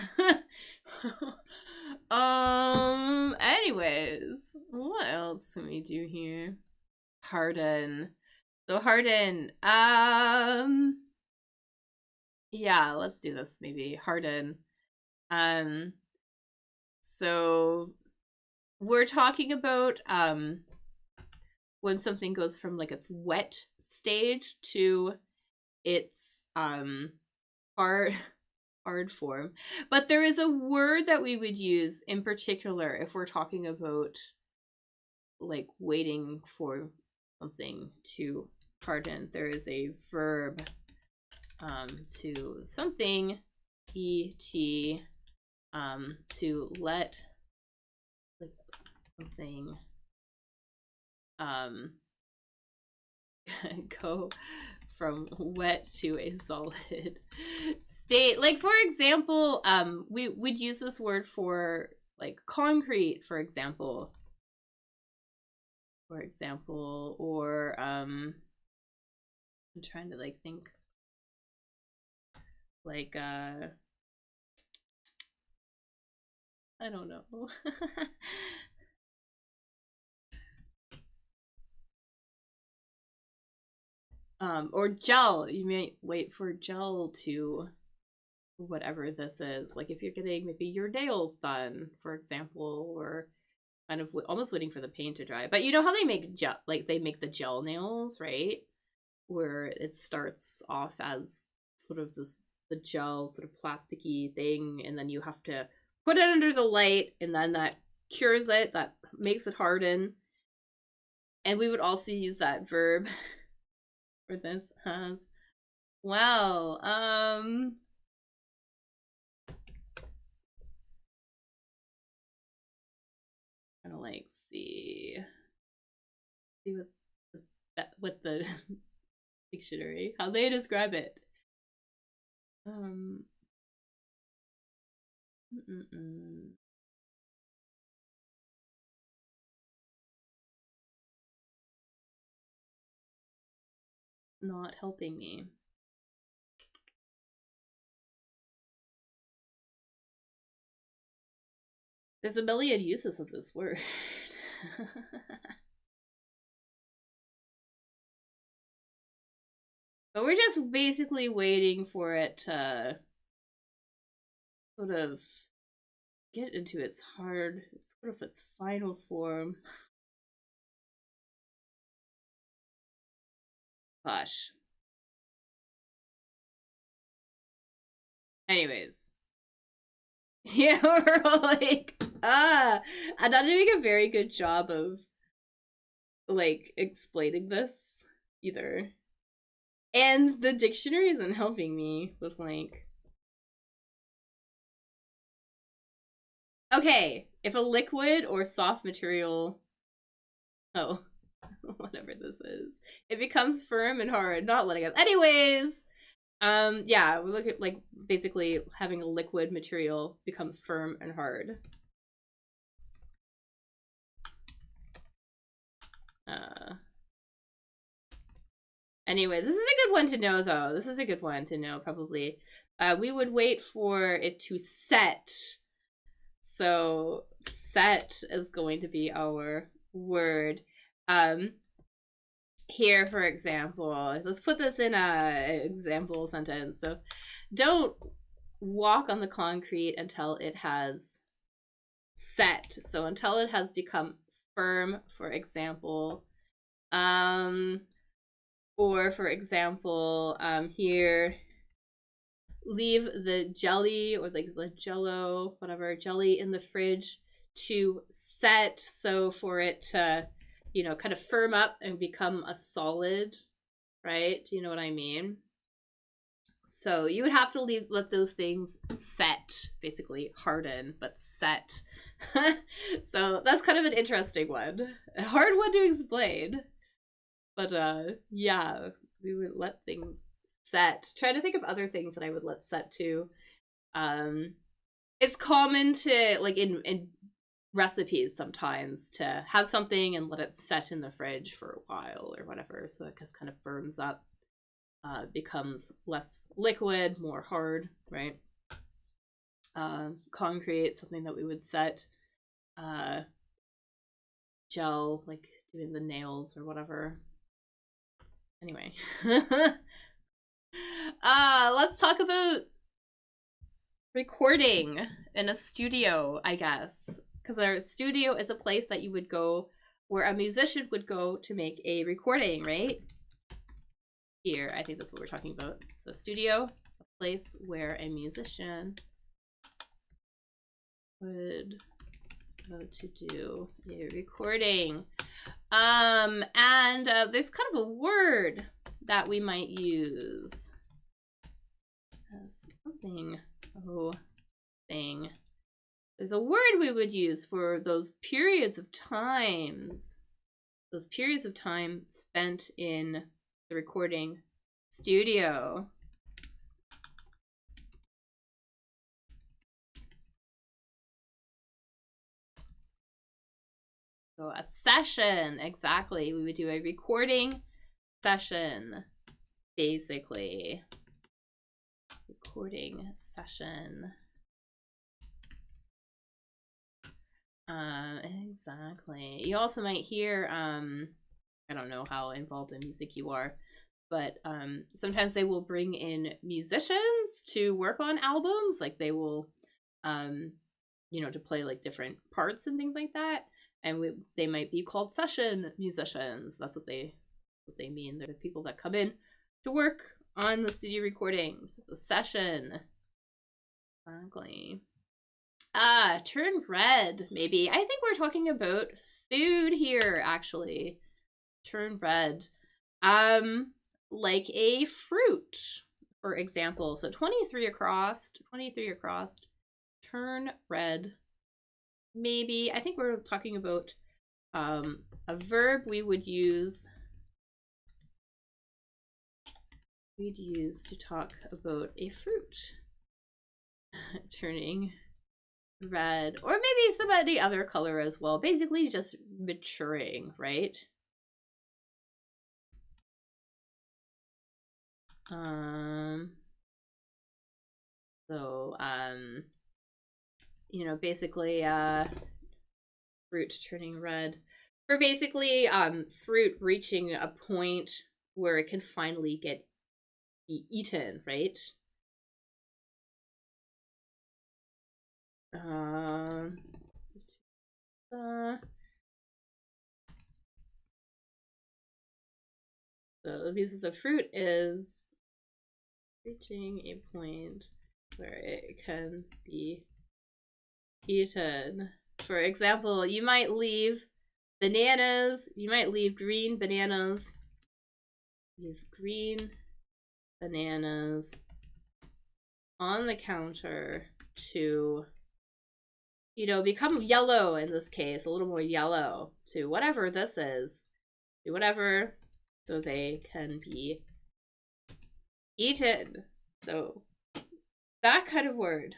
Anyways, what else can we do here? Harden. So harden. Yeah, let's do this maybe. Harden. So we're talking about when something goes from like its wet stage to its hard form. But there is a word that we would use in particular if we're talking about like waiting for something to harden. There is a verb to something, et, to let something go from wet to a solid state. Like for example, we would use this word for like concrete, for example. Or I'm trying to like think like I don't know. Or gel. You may wait for gel to whatever this is. Like if you're getting maybe your nails done, for example, or kind of almost waiting for the paint to dry. But you know how they make gel, like they make the gel nails, right? Where it starts off as sort of this, the gel sort of plasticky thing, and then you have to put it under the light, and then that cures it, that makes it harden. And we would also use that verb for this as well. Kind of like see what the dictionary, how they describe it. Not helping me. There's a million uses of this word. But we're just basically waiting for it to sort of get into its final form. Gosh. Anyways. Yeah, we're all like, I'm not doing a very good job of, like, explaining this either. And the dictionary isn't helping me with, like... Okay, if a liquid or soft material... Oh, whatever this is. It becomes firm and hard, not letting us... Anyways! Yeah, we look at, like, basically having a liquid material become firm and hard. Anyway, this is a good one to know, though. This is a good one to know, probably. We would wait for it to set. So, set is going to be our word. Here, for example, let's put this in a example sentence. So, don't walk on the concrete until it has set. So, until it has become firm, for example. Or, for example, here, leave the jelly or like the jello, whatever, jelly in the fridge to set. So for it to, you know, kind of firm up and become a solid, right? Do you know what I mean? So you would have to let those things set, basically harden, but set. So that's kind of an interesting one. A hard one to explain. But yeah, we would let things set. Try to think of other things that I would let set too. It's common to, like, in recipes sometimes, to have something and let it set in the fridge for a while or whatever, so it just kind of firms up, becomes less liquid, more hard, right? Concrete, something that we would set. Gel, like doing the nails or whatever. Anyway. Let's talk about recording in a studio, I guess. Because our studio is a place that you would go, where a musician would go to make a recording, right? Here, I think that's what we're talking about. So studio, a place where a musician would go to do a recording. And there's kind of a word that we might use as something, thing. There's a word we would use for those periods of times, those periods of time spent in the recording studio. So a session, exactly. We would do a recording session, basically. Recording session. Exactly. You also might hear, I don't know how involved in music you are, but sometimes they will bring in musicians to work on albums. Like they will, you know, to play like different parts and things like that. And they might be called session musicians. That's what they mean. They're the people that come in to work on the studio recordings. It's a session. Exactly. Turn red, maybe. I think we're talking about food here, actually. Turn red. Like a fruit, for example. So 23 across, turn red. Maybe, I think we're talking about a verb we would use. We'd use to talk about a fruit turning red, or maybe some any other color as well. Basically just maturing, right? So you know, basically fruit turning red, or basically fruit reaching a point where it can finally get be eaten, right? So because the fruit is reaching a point where it can be eaten. For example, you might leave bananas, you might leave green bananas. Leave green bananas on the counter to, you know, become yellow in this case, a little more yellow to whatever this is. Do whatever so they can be eaten. So that kind of word.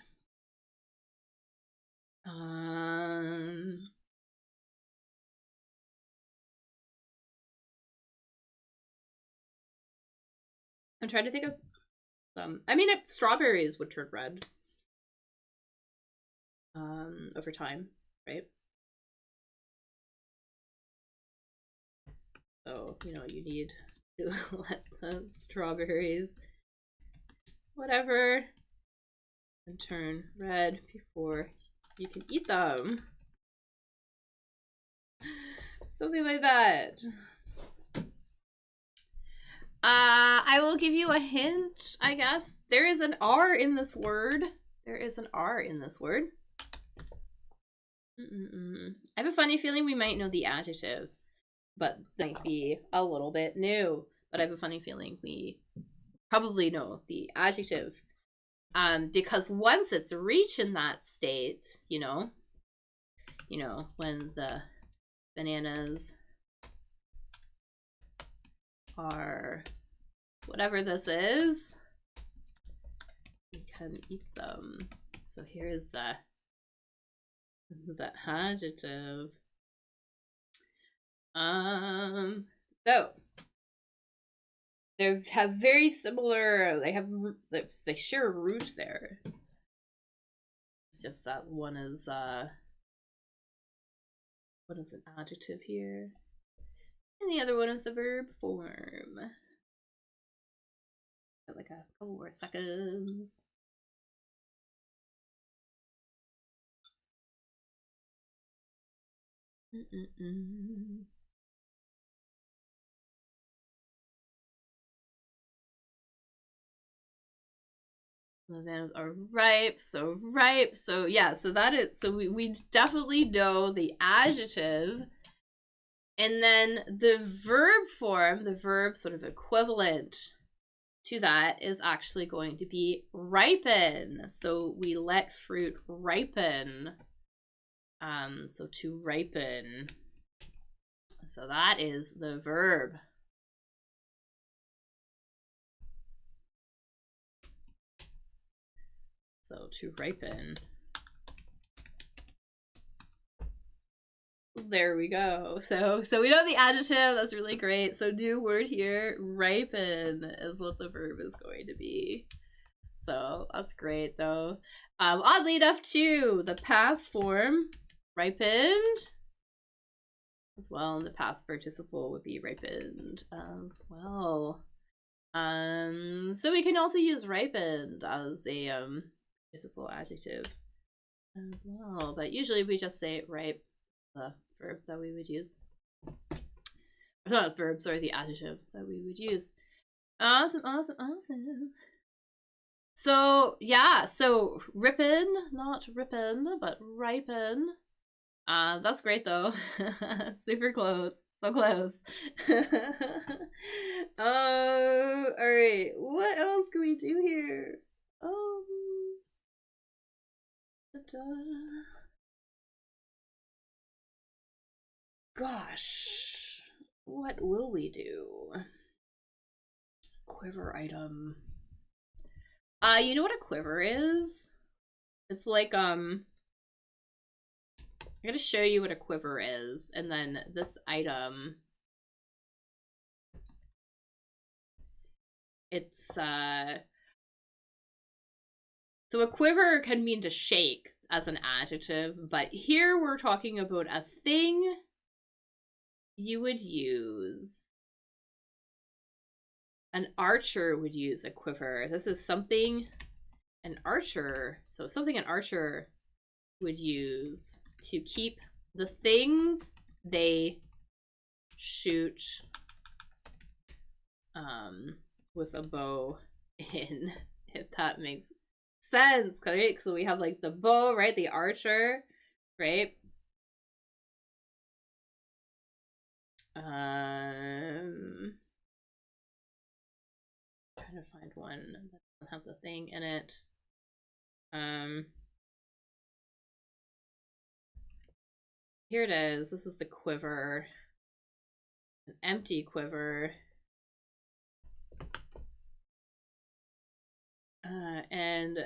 I'm trying to think of some. I mean, strawberries would turn red over time, right? So, you know, you need to let the strawberries, whatever, and turn red before you can eat them. Something like that. I will give you a hint, I guess. There is an R in this word. There is an R in this word. I have a funny feeling we might know the adjective, but that might be a little bit new. But I have a funny feeling we probably know the adjective. Because once it's reaching that state, you know, when the bananas are whatever this is, we can eat them. So here's the adjective. So they have very similar, they share a root there. It's just that one is what is an adjective here? And the other one is the verb form. Got like a couple more seconds. The bananas are ripe, so ripe. So yeah, so that is, so we definitely know the adjective. And then the verb form, the verb sort of equivalent to that is actually going to be ripen. So we let fruit ripen. So to ripen. So that is the verb. So to ripen. There we go. So we know the adjective. That's really great. So new word here, ripen is what the verb is going to be. So that's great though. Oddly enough too, the past form, ripened, as well, and the past participle would be ripened as well. So we can also use ripened as a participle adjective as well, but usually we just say ripe, the verb that we would use. Not verb, sorry, the adjective that we would use. Awesome. So yeah, so ripen, not ripen, but ripen. That's great though. Super close. So close. Alright. What else can we do here? Gosh. What will we do? Quiver item. You know what a quiver is? It's like, I'm gonna show you what a quiver is, and then this item, it's, so a quiver can mean to shake as an adjective, but here we're talking about a thing you would use An archer would use a quiver. This is something an archer. So something an archer would use to keep the things they shoot with a bow in, if that makes sense, right? So we have like the bow, right? The archer, right? Trying to find one that doesn't have the thing in it. Here it is. This is the quiver. An empty quiver. And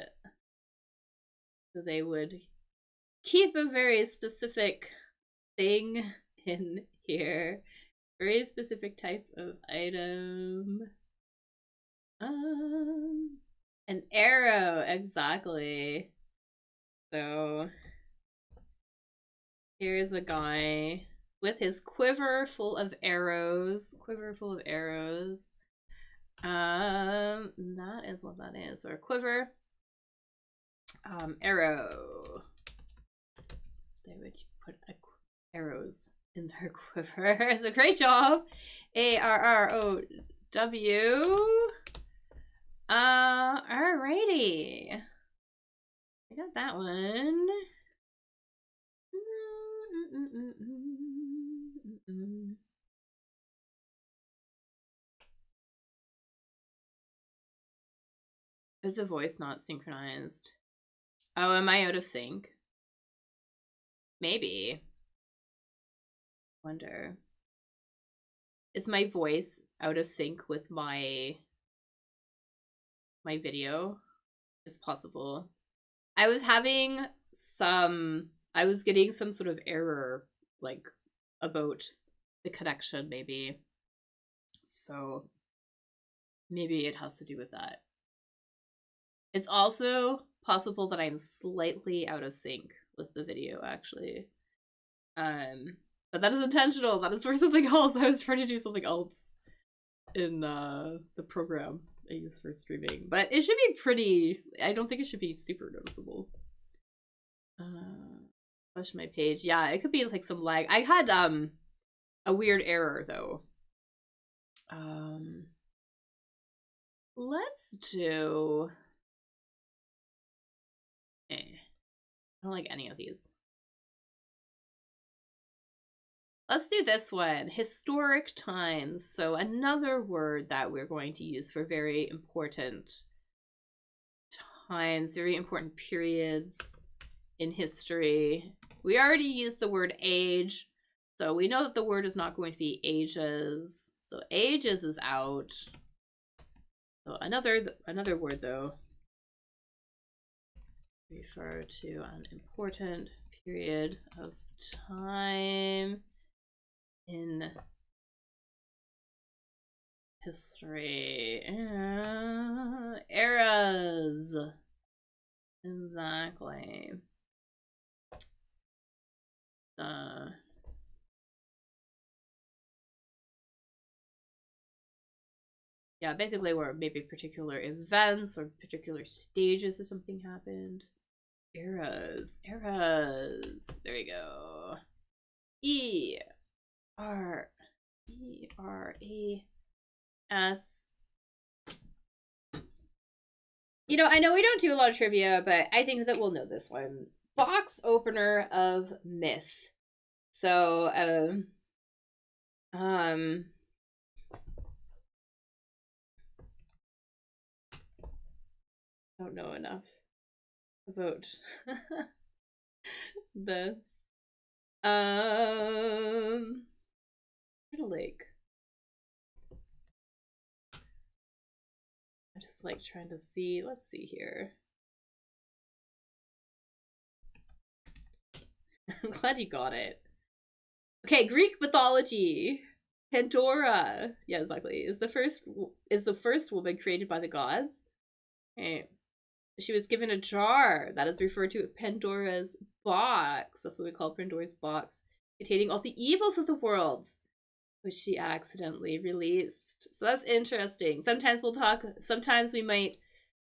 so they would keep a very specific thing in here. Very specific type of item. An arrow, exactly. So here's a guy with his quiver full of arrows. Quiver full of arrows. That is what that is. Or a quiver. Arrow. They would put arrows in their quiver. So great job. ARROW. Alrighty. I got that one. Is the voice not synchronized? Oh, am I out of sync? Maybe. Wonder. Is my voice out of sync with my video? It's possible. I was having I was getting some sort of error, like, about the connection, maybe. So maybe it has to do with that. It's also possible that I'm slightly out of sync with the video, actually. But that is intentional. That is for something else. I was trying to do something else in the program I use for streaming. But it should be pretty... I don't think it should be super noticeable. Push my page. Yeah, it could be like some lag. I had a weird error, though. Let's do... I don't like any of these. Let's do this one. Historic times. So another word that we're going to use for very important times, very important periods in history. We already used the word age, so we know that the word is not going to be ages. So ages is out. So another word, though. Refer to an important period of time in history. Eras. Exactly. Yeah, basically where maybe particular events or particular stages of something happened. Eras. There you go. E-R-A-S. You know, I know we don't do a lot of trivia, but I think that we'll know this one. Box opener of myth. So, I don't know enough about this. Kind of like, I'm just like trying to see. Let's see here. I'm glad you got it. Okay, Greek mythology. Pandora, yeah, exactly, is the first woman created by the gods. Okay. She was given a jar that is referred to as Pandora's box. That's what we call Pandora's box, containing all the evils of the world. which she accidentally released. So that's interesting. Sometimes we might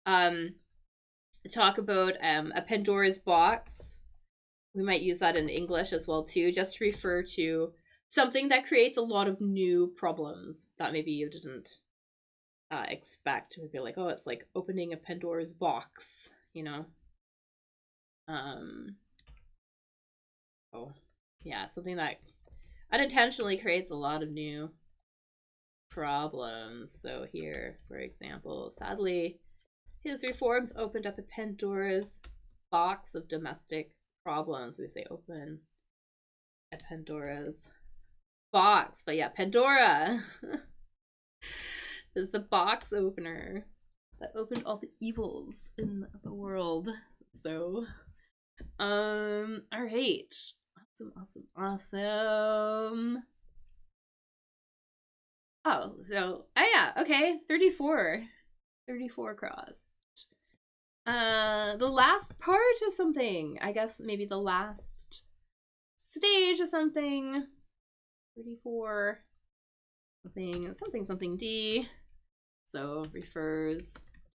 talk about a Pandora's box. We might use that in English as well too, just to refer to something that creates a lot of new problems that maybe you didn't expect. We'd be like, oh, it's like opening a Pandora's box, you know? Oh, yeah, something that unintentionally creates a lot of new problems. So here, for example, sadly, his reforms opened up a Pandora's box of domestic problems. We say open a Pandora's box, but yeah, Pandora is the box opener that opened all the evils in the world. So, all right. Awesome. Oh, so, yeah, okay, 34 crossed. The last part of something, I guess maybe the last stage of something. 34, something D. So refers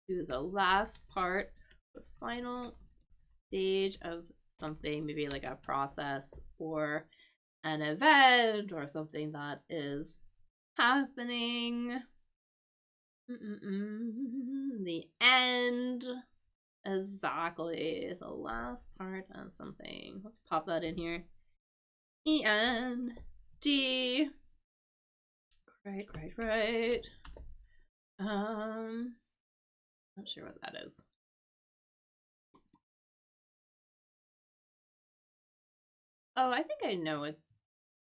to the last part, the final stage of something, maybe like a process or an event or something that is happening. The end. Exactly. The last part of something. Let's pop that in here. E-N-D. Right. Not sure what that is. Oh, I think I know what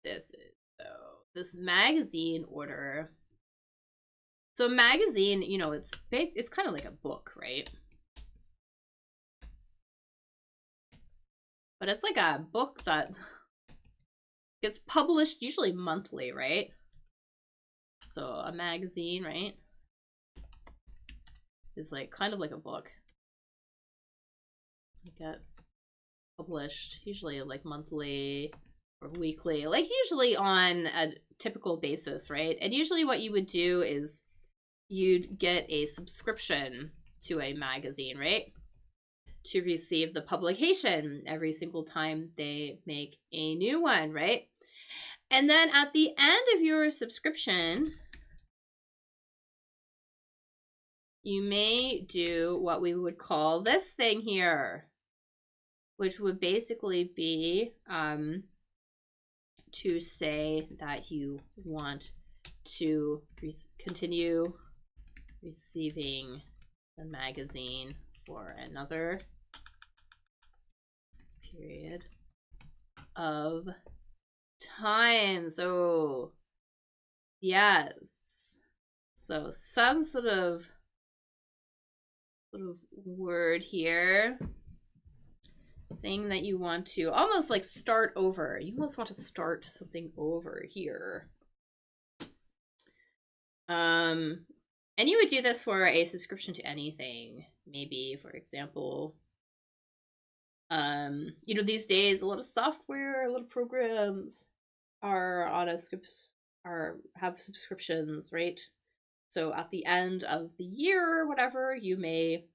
this is, though. This magazine order. So magazine, you know, it's kind of like a book, right? But it's like a book that gets published usually monthly, right? So a magazine, right, is like kind of like a book. It gets published usually like monthly or weekly, like usually on a typical basis, right? And usually what you would do is you'd get a subscription to a magazine, right, to receive the publication every single time they make a new one, right? And then at the end of your subscription, you may do what we would call this thing here, which would basically be to say that you want to continue receiving the magazine for another period of time. So yes, so some sort of word here saying that you want to almost like start over. You almost want to start something over here. And you would do this for a subscription to anything. Maybe, for example, you know, these days a lot of software, a lot of programs are on have subscriptions, right? So at the end of the year or whatever, you may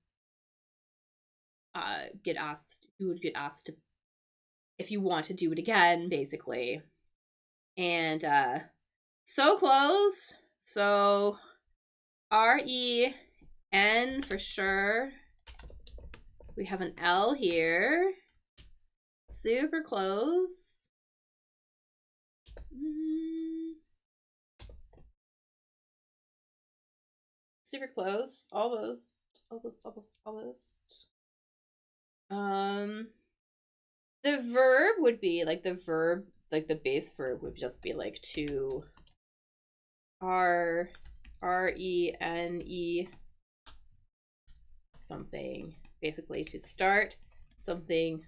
you would get asked to, if you want to do it again, basically. And so close. So R-E-N for sure. We have an L here. Super close. Super close. Almost. The verb would be like the base verb would just be like to R-E-N-E something, basically to start something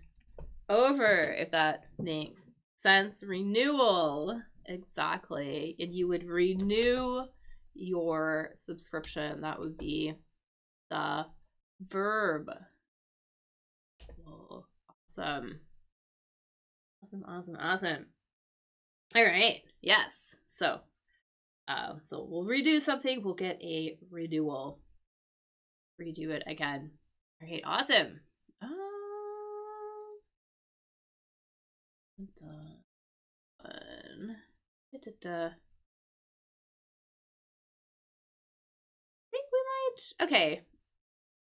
over, if that makes sense. Renewal, exactly. And you would renew your subscription. That would be the verb. Cool. Awesome. All right. Yes. So So we'll redo something, we'll get a renewal. Redo it again. Okay, awesome. I think we might. Okay,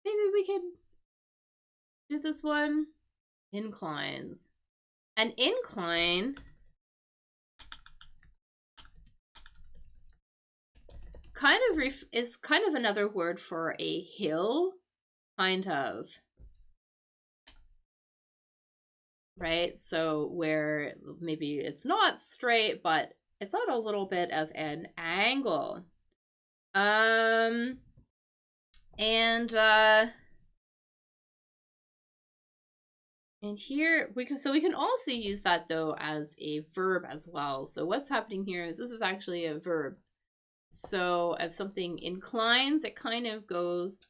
maybe we can do this one. Inclines. An incline kind of is kind of another word for a hill, kind of. Right? So where maybe it's not straight, but it's on a little bit of an angle. And here we can also use that though as a verb as well. So what's happening here is this is actually a verb. So if something inclines, it kind of goes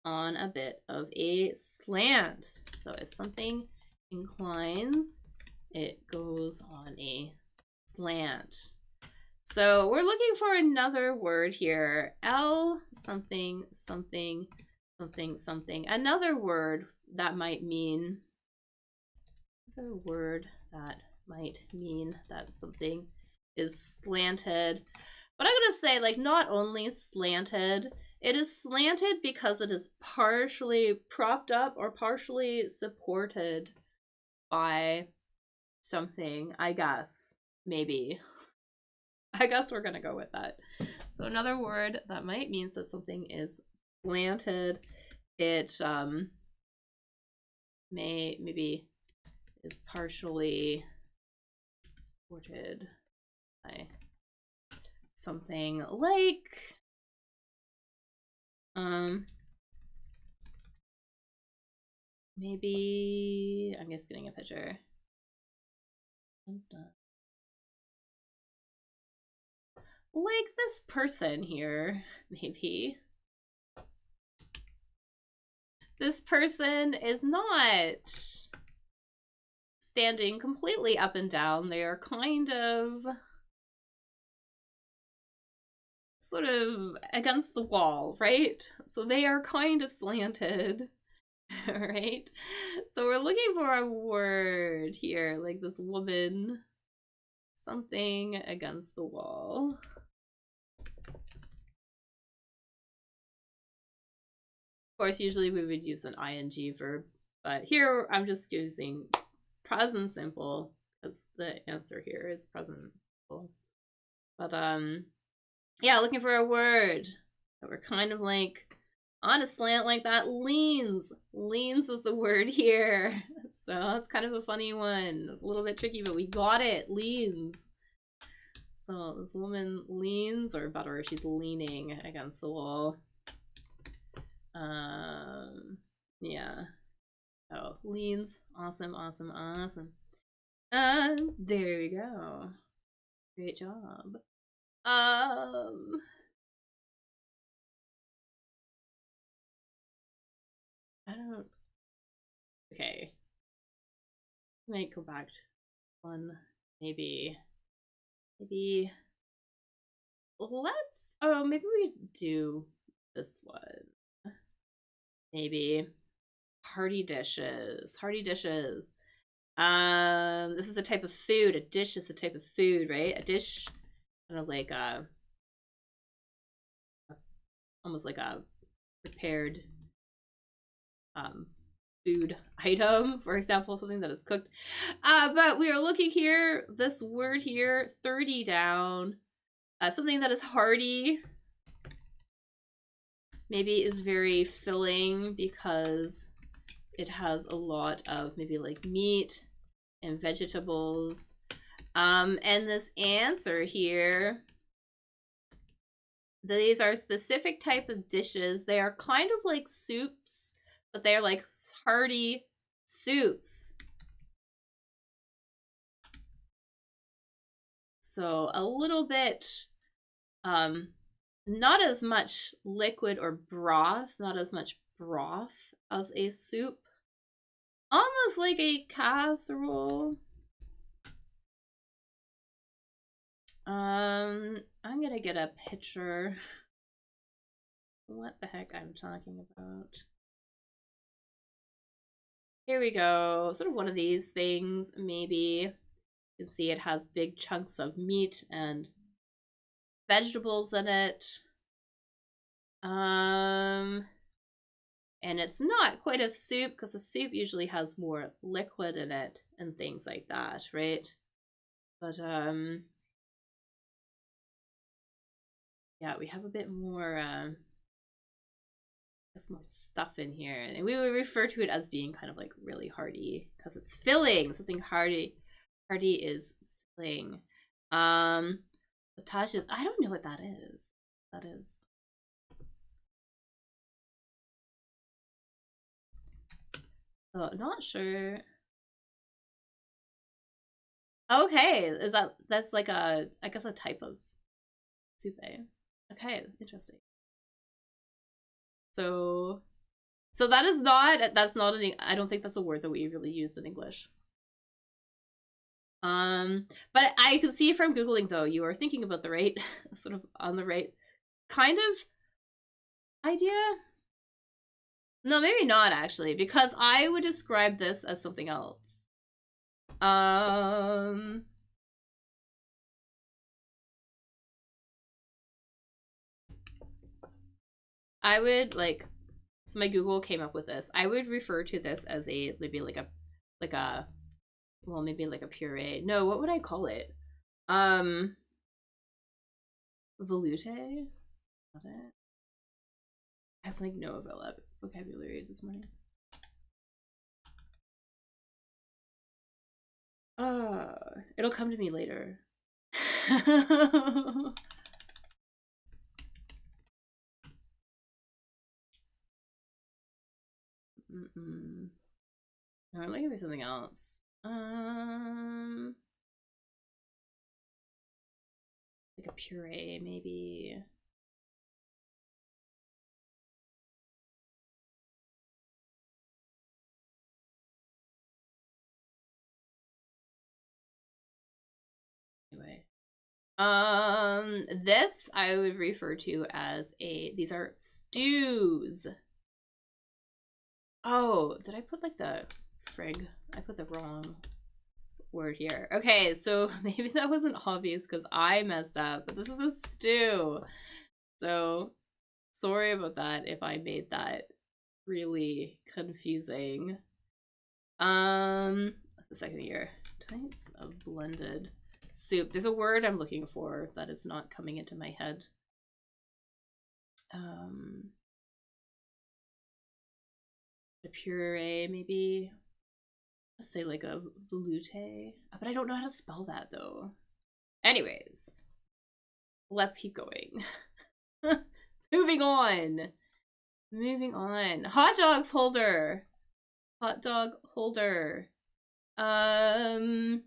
on a bit of a slant. So if something inclines, it goes on a slant. So we're looking for another word here. L something something something something. Another word that might mean that something is slanted. But I'm gonna say, like, not only slanted, it is slanted because it is partially propped up or partially supported by something, I guess. Maybe. I guess we're gonna go with that. So another word that might mean that something is slanted. It maybe is partially supported by something like maybe I'm just getting a picture. Like this person here, maybe. This person is not standing completely up and down. They are kind of sort of against the wall, right? So they are kind of slanted, right? So we're looking for a word here, like this woman, something against the wall. Of course, usually we would use an ing verb, but here I'm just using present simple because the answer here is present simple. But yeah, looking for a word that we're kind of like on a slant like that. Leans. Leans is the word here. So that's kind of a funny one. A little bit tricky, but we got it. Leans. So this woman leans, or better, she's leaning against the wall. Yeah. Oh, leans. Awesome, awesome, awesome. There we go. Great job. I don't. Okay. Might go back to one. Maybe. Let's. Oh, maybe we do this one. Maybe. Hearty dishes. Hearty dishes. This is a type of food. A dish is a type of food, right? A dish, kind of like almost like a prepared food item, for example, something that is cooked. But we are looking here, this word here, 30 down, something that is hearty, maybe is very filling because it has a lot of maybe like meat and vegetables. And this answer here, these are specific type of dishes. They are kind of like soups, but they're like hearty soups. So a little bit, not as much liquid or broth, not as much broth as a soup. Almost like a casserole. I'm gonna get a picture. What the heck I'm talking about. Here we go. Sort of one of these things, maybe. You can see it has big chunks of meat and vegetables in it. And it's not quite a soup because the soup usually has more liquid in it and things like that, right? But yeah, we have a bit more there's more stuff in here, and we would refer to it as being kind of like really hearty because it's filling. Something hearty is filling. Potash is, I don't know what that is. That is. So not sure. Okay, is that's like a, I guess a type of soup, eh? Okay, interesting. So that is not, that's not an, I don't think that's a word that we really use in English. But I can see from Googling though, you are thinking about the right, sort of on the right kind of idea. No, maybe not actually, because I would describe this as something else. I would like, so my Google came up with this. I would refer to this as a, maybe like a, well, maybe like a puree. No, what would I call it? Veloute? I have like no vocabulary this morning. It'll come to me later. No, I'm looking for something else. Like a puree, maybe. Anyway. This I would refer to as these are stews. Oh, did I put like the frig? I put the wrong word here. Okay, so maybe that wasn't obvious because I messed up, but this is a stew. So sorry about that if I made that really confusing. That's the second year. Types of blended soup. There's a word I'm looking for that is not coming into my head. A puree, maybe. Let's say like a veloute, but I don't know how to spell that though. Anyways, let's keep going. Moving on. Hot dog holder. Hot dog holder. Well,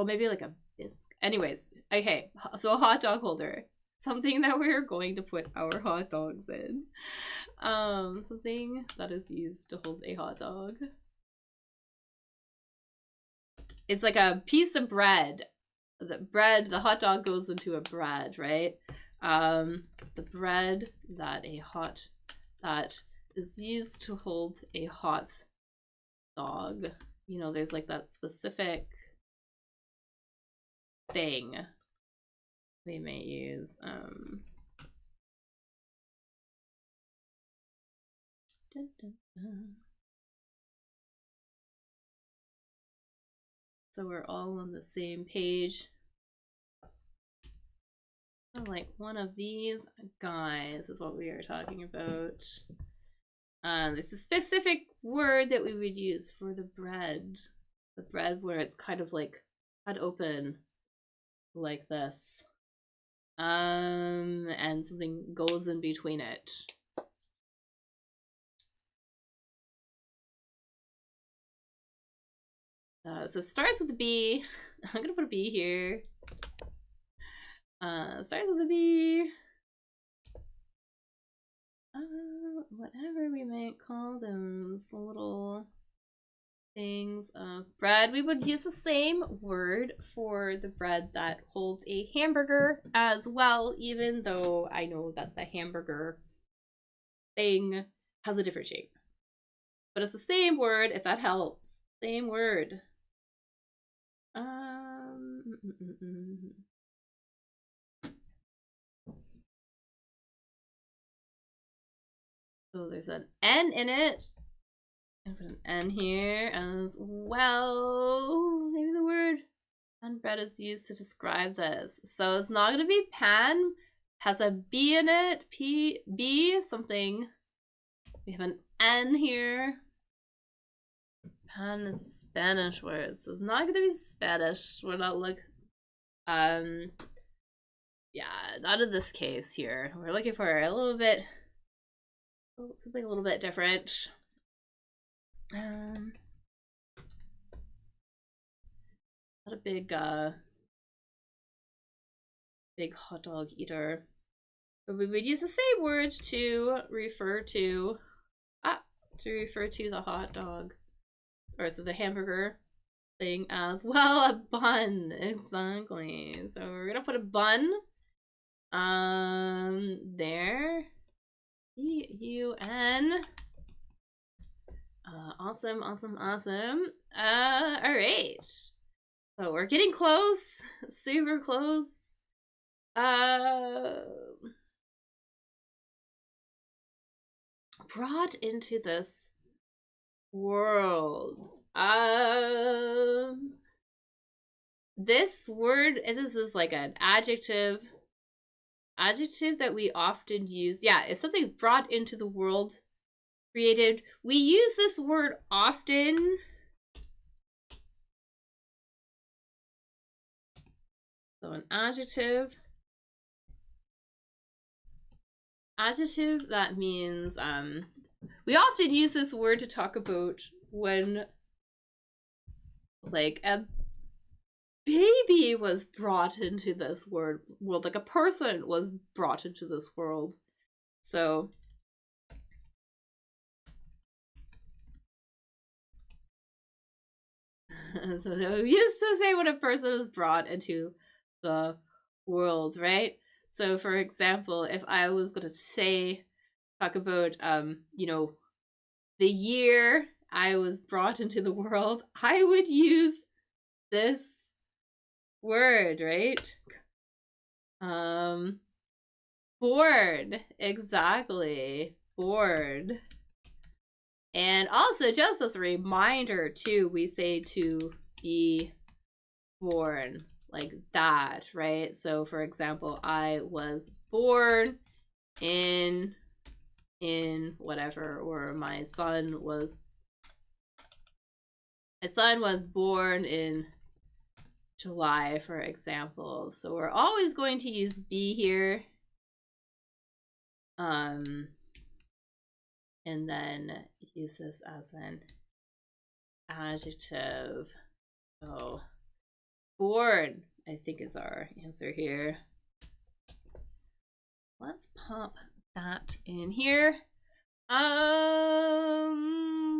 maybe like a bisque. Anyways, okay. So a hot dog holder. Something that we're going to put our hot dogs in. Something that is used to hold a hot dog. It's like a piece of bread. The hot dog goes into a bread, right? The bread that is used to hold a hot dog. You know, there's like that specific thing they may use. Dun, dun, dun. So we're all on the same page. Like one of these guys is what we are talking about. There's a specific word that we would use for the bread. The bread where it's kind of like cut open like this. And something goes in between it. So it starts with a B. I'm gonna put a B here. Starts with a B. Whatever we might call those little things of bread. We would use the same word for the bread that holds a hamburger as well, even though I know that the hamburger thing has a different shape. But it's the same word, if that helps. Same word. So there's an N in it. I'm gonna put an N here as well. Maybe the word pan bread is used to describe this. So it's not gonna be pan. Has a B in it. B something. We have an N here. Pan is a Spanish word, so it's not gonna be Spanish. We're not yeah, not in this case here. We're looking for a little bit, something a little bit different. Not a big hot dog eater. But we would use the same word to refer to the hot dog, or so the hamburger thing as well. A bun, exactly. So we're gonna put a bun there. B-U-N. Awesome. All right. So we're getting close, super close. Brought into this world. This word, this is like an adjective that we often use. Yeah, if something's brought into the world, created, we use this word often. So an adjective. Adjective, that means we often use this word to talk about when like a baby was brought into this world, like a person was brought into this world. So so we used to say when a person is brought into the world, right? So for example, if I was gonna talk about you know, the year I was brought into the world, I would use this word, right? Born, exactly, born. And also, just as a reminder too, we say to be born, like that, right? So for example, I was born in whatever, or my son was born in July, for example. So we're always going to use be here. And then use this as an adjective. So born, I think, is our answer here. Let's pop that in here.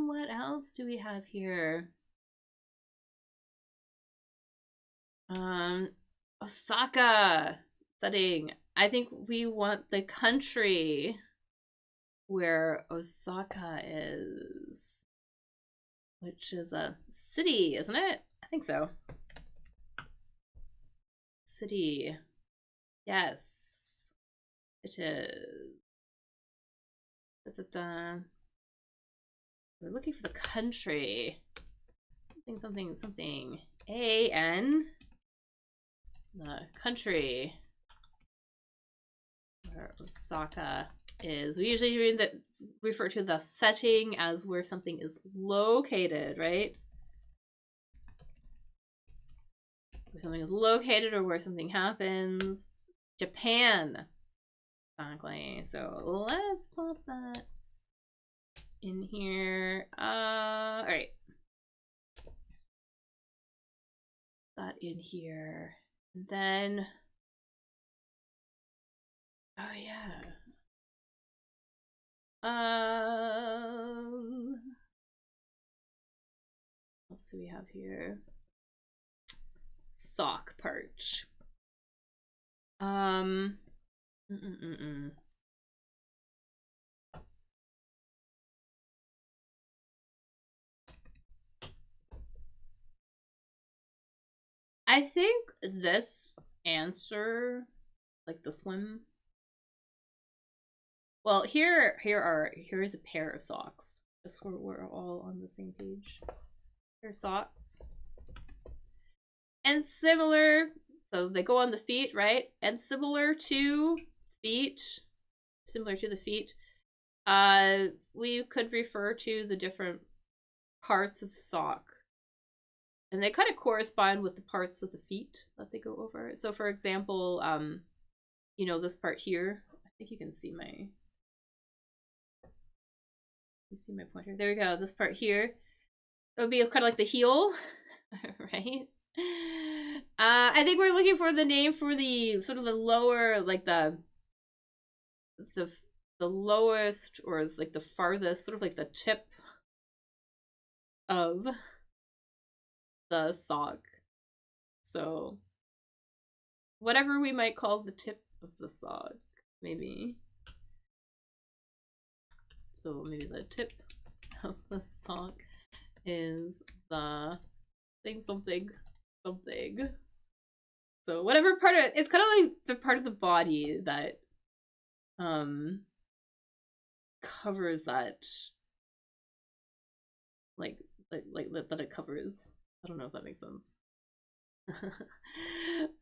What else do we have here? Osaka setting. I think we want the country where Osaka is, which is a city, isn't it? I think so. City. Yes, it is. Da-da-da. We're looking for the country. Something. A-N. The country where Osaka is. We usually refer to the setting as where something is located, right? Where something is located or where something happens. Japan. Exactly. So let's pop that in here. All right. That in here. And then, oh yeah. else do we have here? Sock part. I think this answer, like this one. Well, here is a pair of socks. Just so we're all on the same page. Pair of socks. And similar, so they go on the feet, right? And similar to feet, we could refer to the different parts of the sock. And they kind of correspond with the parts of the feet that they go over. So for example, you know, this part here, I think you can see my pointer. There we go. This part here, it would be kind of like the heel, right? I think we're looking for the name for the sort of the lower, like the lowest, or is like the farthest, sort of like the tip of the sock. So whatever we might call the tip of the sock, maybe. So maybe the tip of the sock is the something. So whatever part of it's kind of like the part of the body that covers that, like that it covers. I don't know if that makes sense.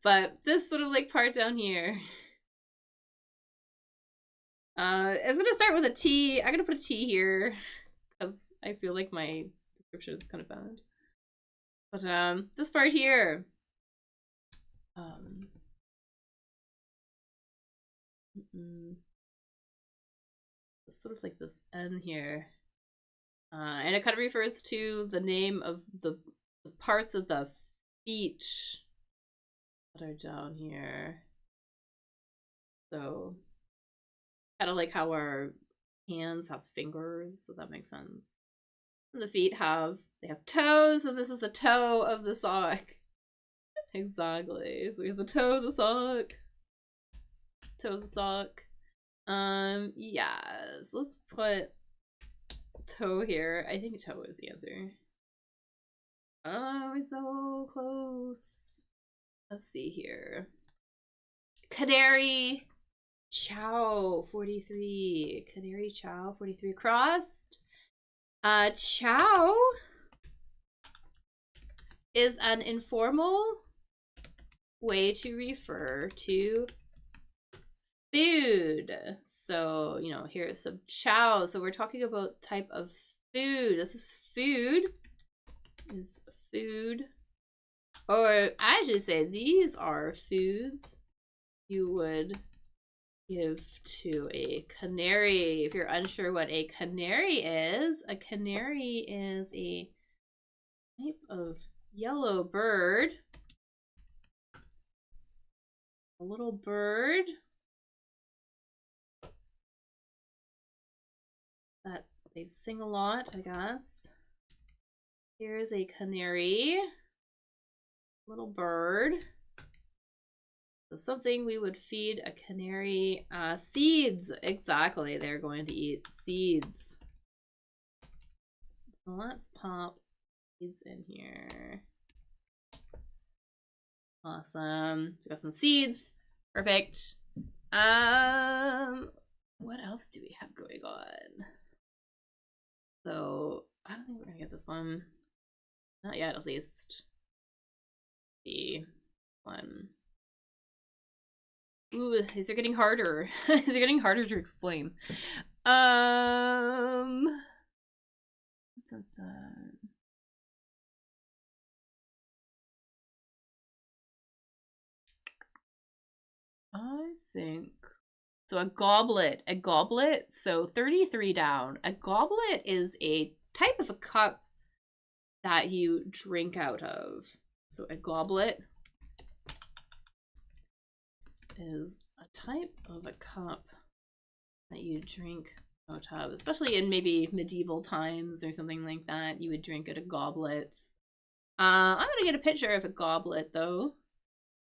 But this sort of like part down here, it's gonna start with a T. I'm gonna put a T here because I feel like my description is kind of bad. But this part here, sort of like this N here, and it kind of refers to the name of the parts of the feet that are down here. So kind of like how our hands have fingers, so that makes sense. And the feet have toes, and this is the toe of the sock. Exactly. So we have the toe of the sock. Toe of the sock. Yes. Let's put toe here. I think toe is the answer. Oh, we're so close. Let's see here. Canary Chow 43. Canary Chow 43 crossed. Chow is an informal way to refer to food. So, you know, here's some chow. So we're talking about type of food. This is food. Is food. Or I should say these are foods you would give to a canary. If you're unsure what a canary is a type of yellow bird. A little bird that they sing a lot, I guess. Here's a canary. Little bird. So something we would feed a canary. Seeds. Exactly. They're going to eat seeds. So let's pop seeds in here. Awesome. So we got some seeds. Perfect. What else do we have going on? So I don't think we're gonna get this one. Not yet, at least. The one. Ooh, these are getting harder. These are getting harder to explain. I think so. A goblet, so 33 down. A goblet is a type of a cup that you drink out of. So a goblet is a type of a cup that you drink out of, especially in maybe medieval times or something like that. You would drink out of goblets. I'm gonna get a picture of a goblet though,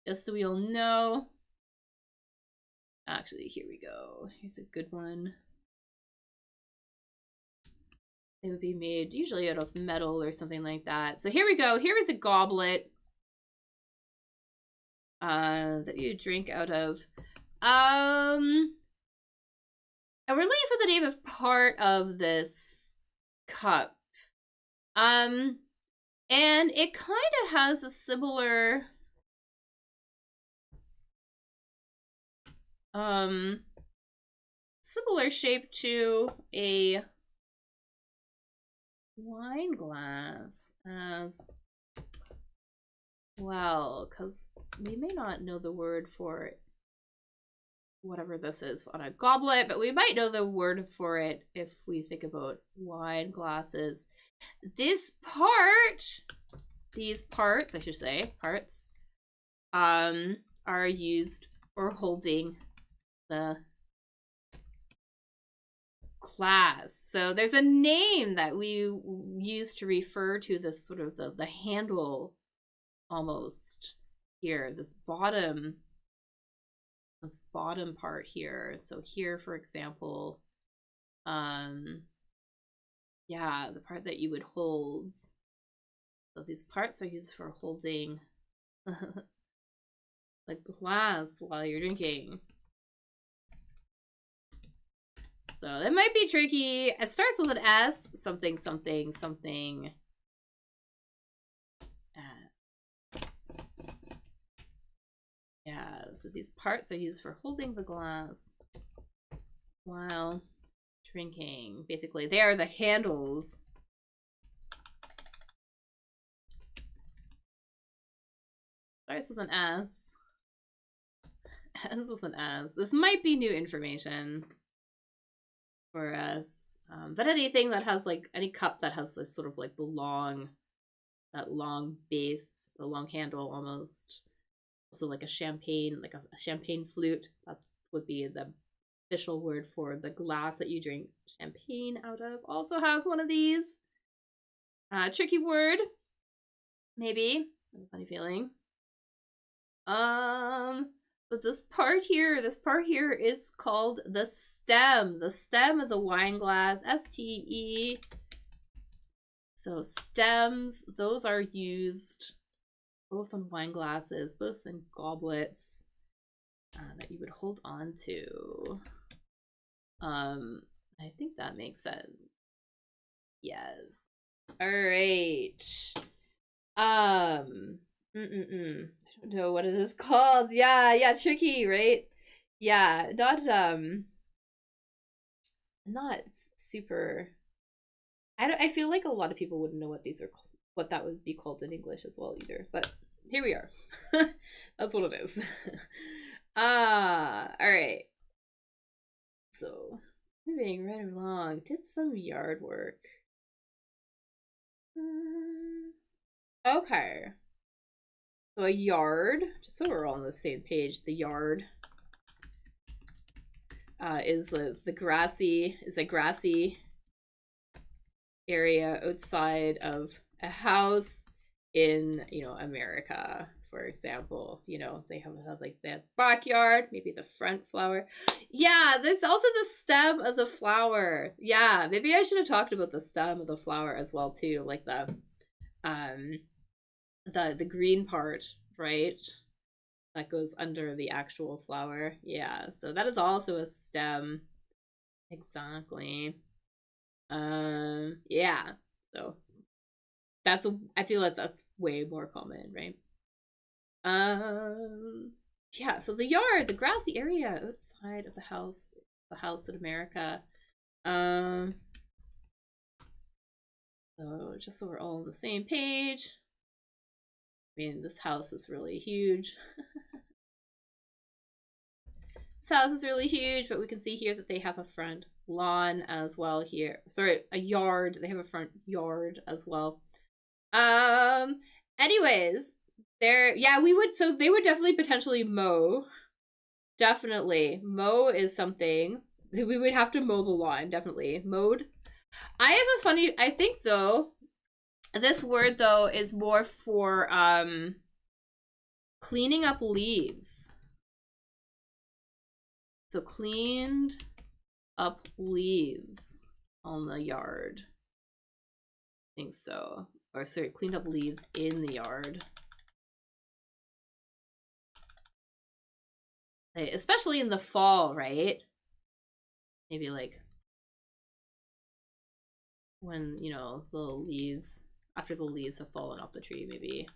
just so we'll know. Actually, here we go. Here's a good one. They would be made usually out of metal or something like that. So here we go. Here is a goblet that you drink out of. And we're looking for the name of part of this cup. And it kind of has a similar similar shape to a wine glass as well, because we may not know the word for it, whatever this is on a goblet, but we might know the word for it if we think about wine glasses. These parts, I should say, parts, are used for holding the glass. So there's a name that we use to refer to this sort of the handle almost here, this bottom part here. So here, for example, yeah, the part that you would hold. So these parts are used for holding like glass while you're drinking. So that might be tricky. It starts with an S, something, something, something. S. Yeah, so these parts are used for holding the glass while drinking. Basically, they are the handles. Starts with an S. Ends with an S. This might be new information for us. But anything that has like any cup that has this sort of like the long base, the long handle almost. Also like a champagne flute. That would be the official word for the glass that you drink champagne out of. Also has one of these. Tricky word. Maybe. I have a funny feeling. But this part here is called the stem. The stem of the wine glass. S-T-E. So stems, those are used both in wine glasses, both in goblets that you would hold on to. I think that makes sense. Yes. All right. I don't know what it is called. Yeah, tricky, right? Yeah, not super. I feel like a lot of people wouldn't know what these are, what that would be called in English as well either. But here we are. That's what it is. All right. So moving right along, did some yard work. Okay. So a yard, just so we're all on the same page, the yard is a grassy area outside of a house in, you know, America, for example. You know, they have like that backyard, maybe the front flower. Yeah, there's also the stem of the flower. Yeah, maybe I should have talked about the stem of the flower as well too, like the green part, right? That goes under the actual flower. Yeah, so that is also a stem. Exactly. Yeah. So I feel like that's way more common, right? Yeah, so the yard, the grassy area outside of the house in America. So just so we're all on the same page. I mean, this house is really huge. This house is really huge, but we can see here that they have a front lawn as well here. Sorry, a yard. They have a front yard as well. Anyways, so they would definitely potentially mow. Definitely. Mow is something. We would have to mow the lawn, definitely. Mowed. I think though, This word, though, is more for cleaning up leaves. So cleaned up leaves on the yard. I think so. Or sorry, cleaned up leaves in the yard. Like, especially in the fall, right? Maybe like when, you know, the leaves, after the leaves have fallen off the tree, maybe.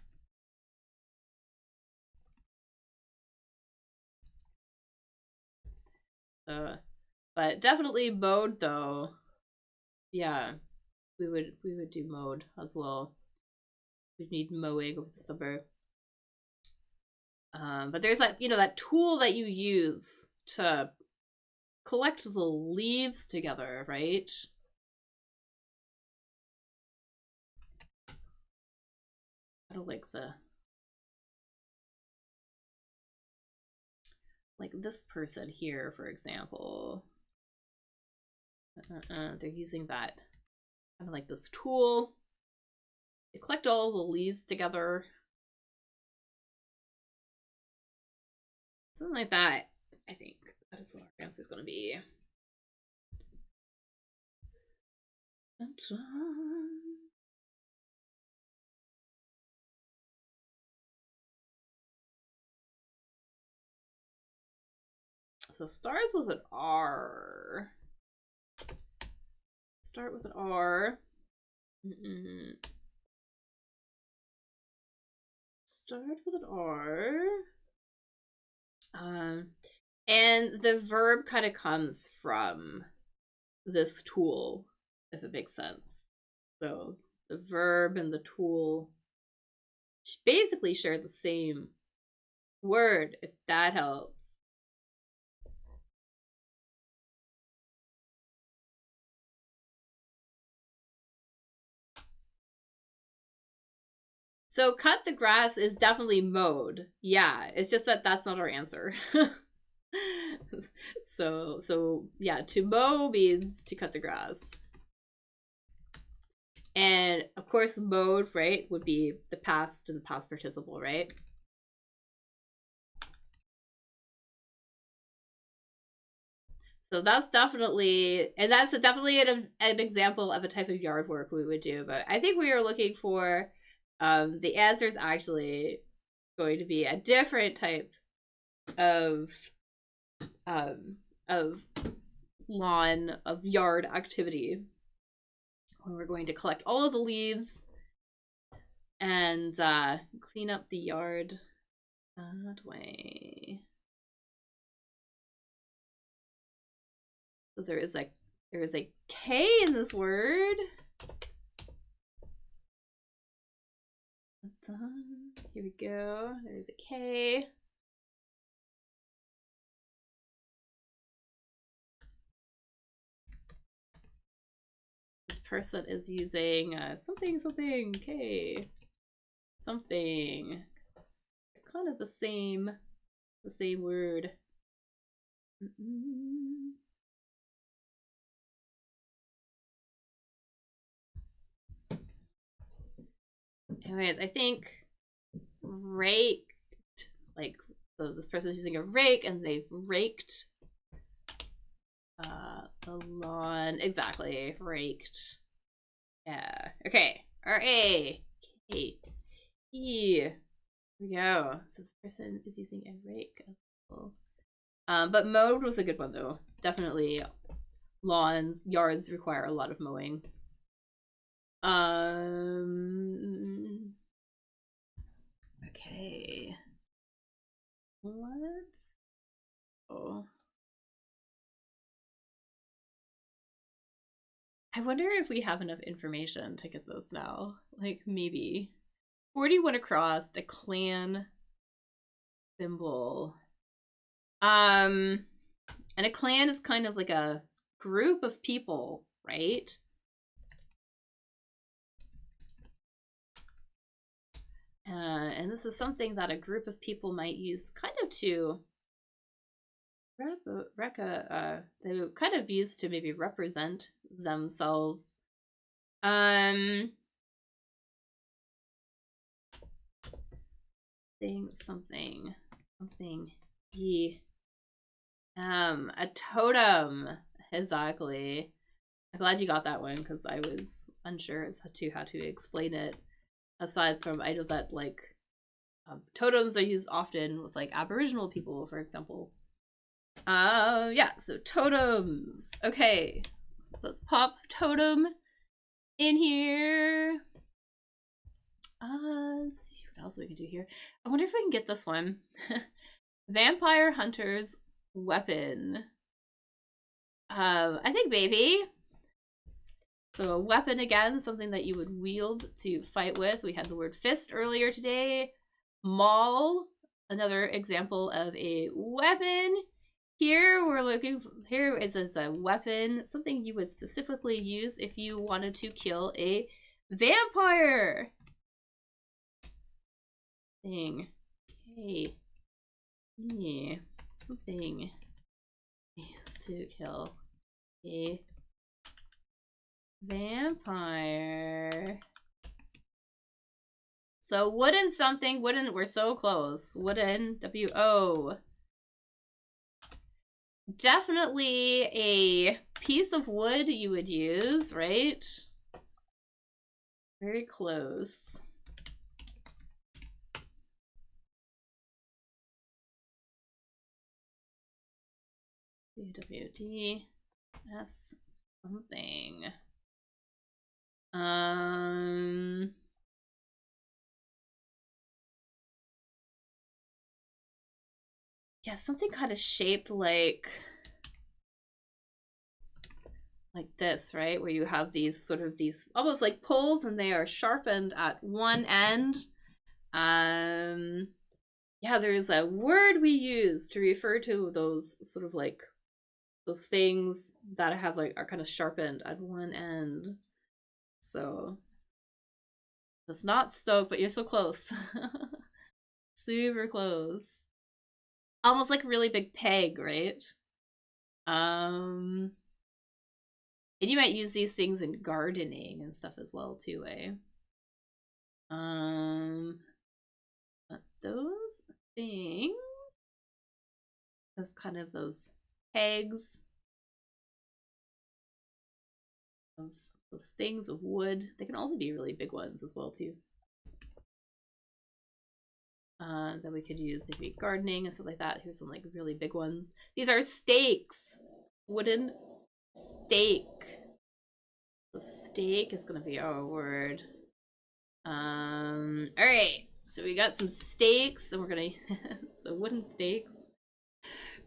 But definitely mowed though. Yeah, we would do mowed as well. We'd need mowing over the summer. But there's that, you know, that tool that you use to collect the leaves together, right? I don't like this person here, for example. They're using that kind of like this tool to collect all the leaves together. Something like that, I think. That is what our answer is going to be. So stars with an R. Start with an R. Start with an R. And the verb kind of comes from this tool, if it makes sense. So the verb and the tool basically share the same word, if that helps. So cut the grass is definitely mowed. Yeah, it's just that that's not our answer. So yeah, to mow means to cut the grass. And of course, mowed, right, would be the past and the past participle, right? So that's definitely, and that's definitely an example of a type of yard work we would do. But I think we are looking for the answer is actually going to be a different type of lawn, of yard activity, when we're going to collect all of the leaves and clean up the yard that way. So there is a K in this word. Here we go. There's a K. This person is using something K. Something. Kind of the same word. Anyways, I think raked, like, so this person is using a rake and they've raked the lawn. Exactly, raked. Yeah. Okay. R-A. K. E. Here we go. So this person is using a rake as well. But mowed was a good one though. Definitely lawns, yards require a lot of mowing. Okay. Let's go. I wonder if we have enough information to get this now. Like, maybe. 41 across, a clan symbol. And a clan is kind of like a group of people, right? And this is something that a group of people might use kind of to they kind of use to maybe represent themselves. something. A totem. Exactly. I'm glad you got that one because I was unsure as to how to explain it. Aside from, I know that like totems are used often with like Aboriginal people, for example. Yeah, so totems. Okay, so let's pop totem in here. Let's see what else we can do here. I wonder if I can get this one. Vampire hunter's weapon. I think maybe. So a weapon again, something that you would wield to fight with. We had the word fist earlier today. Maul, another example of a weapon. Here we're looking for, here is as a weapon, something you would specifically use if you wanted to kill a vampire. Thing. Okay. Yeah. Something is to kill a vampire. So wooden something, wooden, we're so close. Wooden, W-O. Definitely a piece of wood you would use, right? Very close. W-D S something. Yeah, something kind of shaped like this, right? Where you have these sort of these almost like poles and they are sharpened at one end. Yeah, there's a word we use to refer to those sort of like those things that have like are kind of sharpened at one end. So it's not stoke, but you're so close. Super close. Almost like a really big peg, right? And you might use these things in gardening and stuff as well too, eh? But those things, those kind of those pegs of those things of wood. They can also be really big ones as well too. That we could use maybe gardening and stuff like that. Here's some like really big ones. These are stakes. Wooden stake. So stake is gonna be our word. Alright. So we got some stakes and we're gonna so wooden stakes.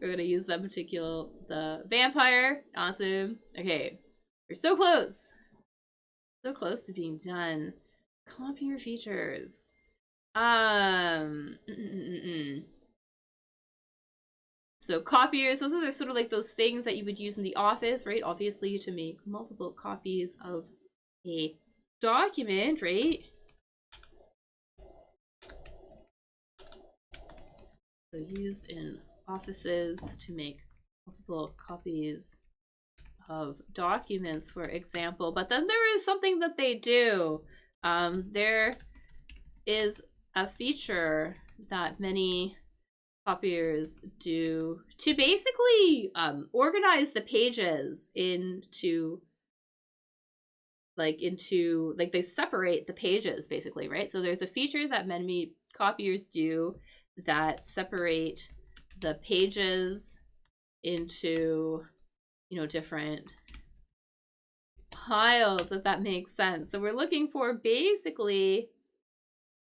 We're gonna use them to kill the vampire. Awesome. Okay. We're so close. So close to being done. Copy your features. So copiers, those are sort of like those things that you would use in the office, right? Obviously to make multiple copies of a document, right? So used in offices to make multiple copies of documents, for example. But then there is something that they do. There is a feature that many copiers do to basically organize the pages into they separate the pages basically, right? So there's a feature that many copiers do that separate the pages into, you know, different piles, if that makes sense. So we're looking for basically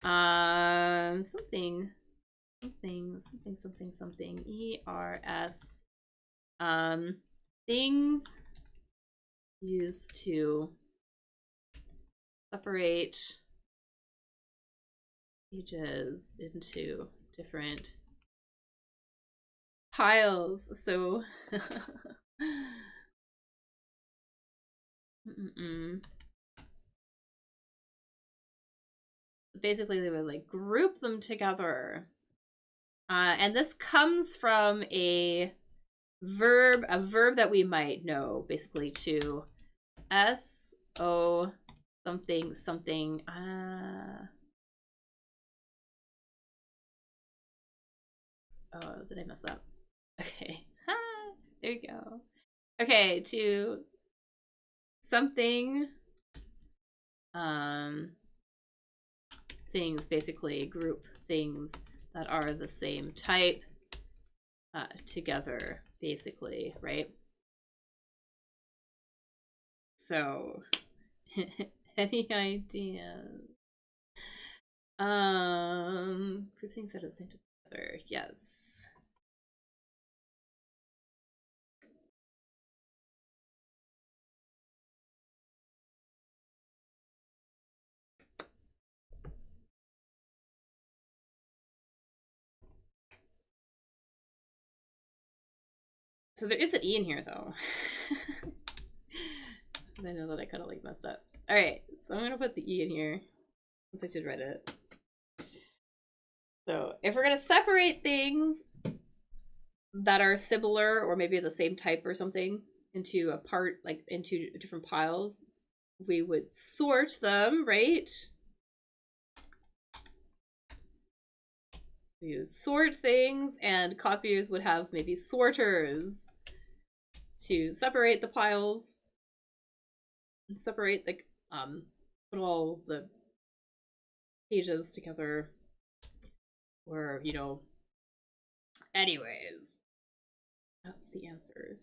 something ERS things used to separate pages into different piles. So basically they would like group them together. And this comes from a verb that we might know, basically to S-O something something. Oh, did I mess up? Okay. There you go. Okay, to something, things, basically group things that are the same type together, basically, right? So, any ideas? Group things that are the same together, yes. So there is an E in here, though. I know that I kind of like messed up. All right, so I'm gonna put the E in here since I did write it. So if we're gonna separate things that are similar or maybe the same type or something into a part, like into different piles, we would sort them, right? So you would sort things, and copiers would have maybe sorters to separate the piles, separate the put all the pages together, or you know. Anyways, that's the answer.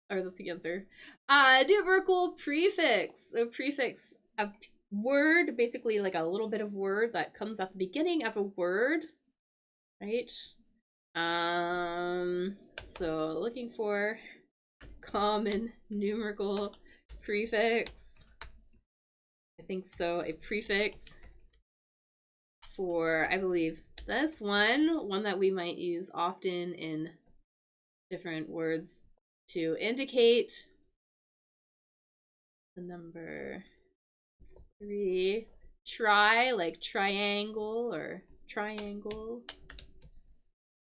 Or that's the answer. Numerical prefix. A prefix, a word, basically like a little bit of word that comes at the beginning of a word, right? So looking for common numerical prefix. I think so. A prefix for, I believe, this one that we might use often in different words to indicate the number 3. Tri, like triangle or triangle.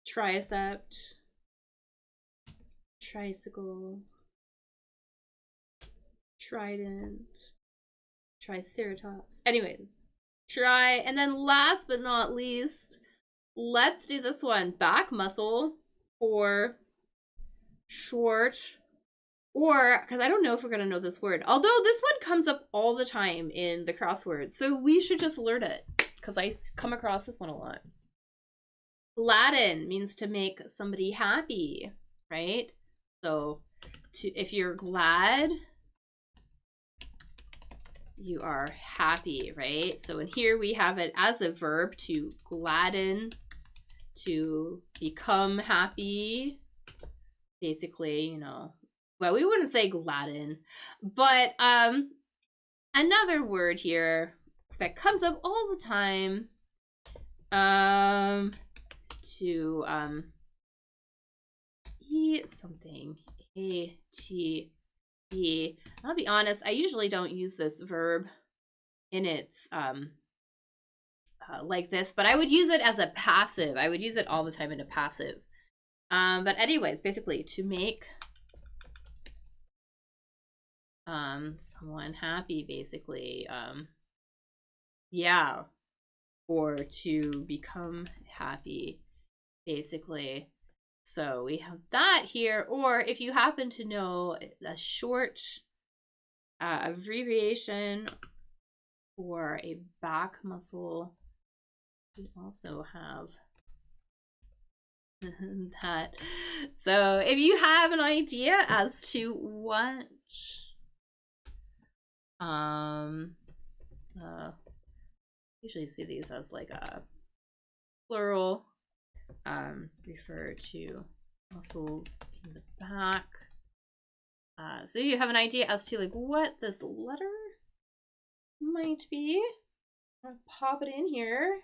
Tricept. Tricycle. Trident. Triceratops. Anyways, try. And then last but not least, let's do this one. Back muscle for short, or because I don't know if we're gonna know this word, although this one comes up all the time in the crossword, so we should just learn it because I come across this one a lot. Gladden means to make somebody happy, right? So if you're glad, you are happy, right? So in here we have it as a verb, to gladden, to become happy, basically, you know. Well, we wouldn't say gladden, but another word here that comes up all the time, to eat something, A-T-E. I'll be honest, I usually don't use this verb in its like this, but I would use it as a passive. I would use it all the time in a passive. But anyways, basically to make someone happy, basically. Yeah, or to become happy, basically. So we have that here, or if you happen to know a short abbreviation for a back muscle, we also have that. So if you have an idea as to what usually see these as like a plural, refer to muscles in the back. So you have an idea as to like what this letter might be. I'll pop it in here.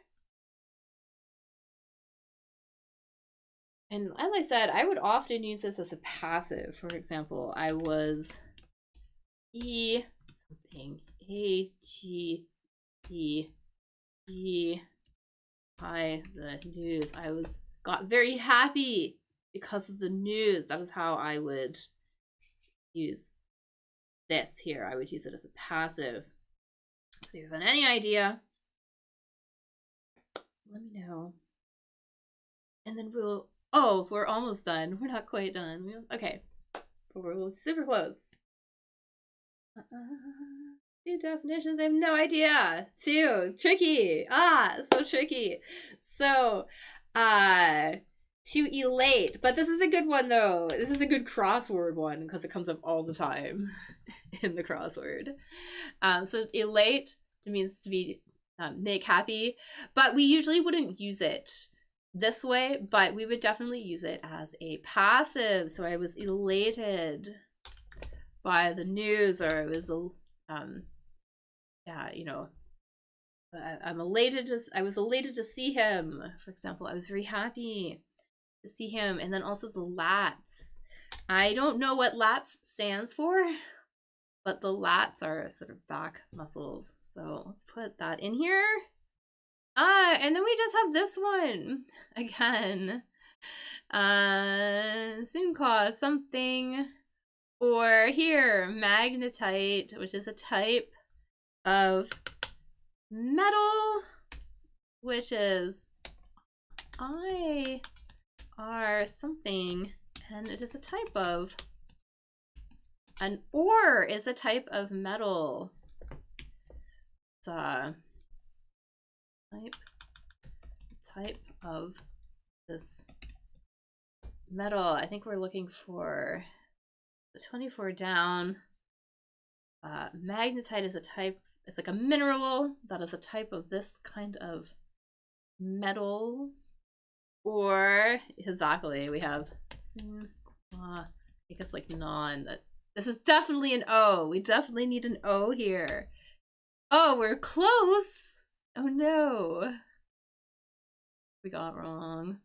And as I said, I would often use this as a passive. For example, I was E something, A-T-E-E, by the news. I got very happy because of the news. That is how I would use this here. I would use it as a passive. If you have any idea, let me know. And then we'll Oh, we're almost done. We're not quite done. Okay. But we're super close. Two definitions. I have no idea. Two. Tricky. So tricky. So, to elate. But this is a good one, though. This is a good crossword one because it comes up all the time in the crossword. So elate means to be make happy, but we usually wouldn't use it this way, but we would definitely use it as a passive. So I was elated by the news, or it was yeah, you know, I was elated to see him. For example, I was very happy to see him. And then also the lats. I don't know what lats stands for, but the lats are sort of back muscles. So let's put that in here. And then we just have this one again. Soon cause something. Or here, magnetite, which is a type of metal, which is IR something, and it is a type of. An ore is a type of metal. It's a type of this metal. I think we're looking for the 24 down. Magnetite is a type, it's like a mineral that is a type of this kind of metal. Or exactly, we have I guess like non. This is definitely an O. We definitely need an O here. Oh, we're close. Oh no. We got wrong.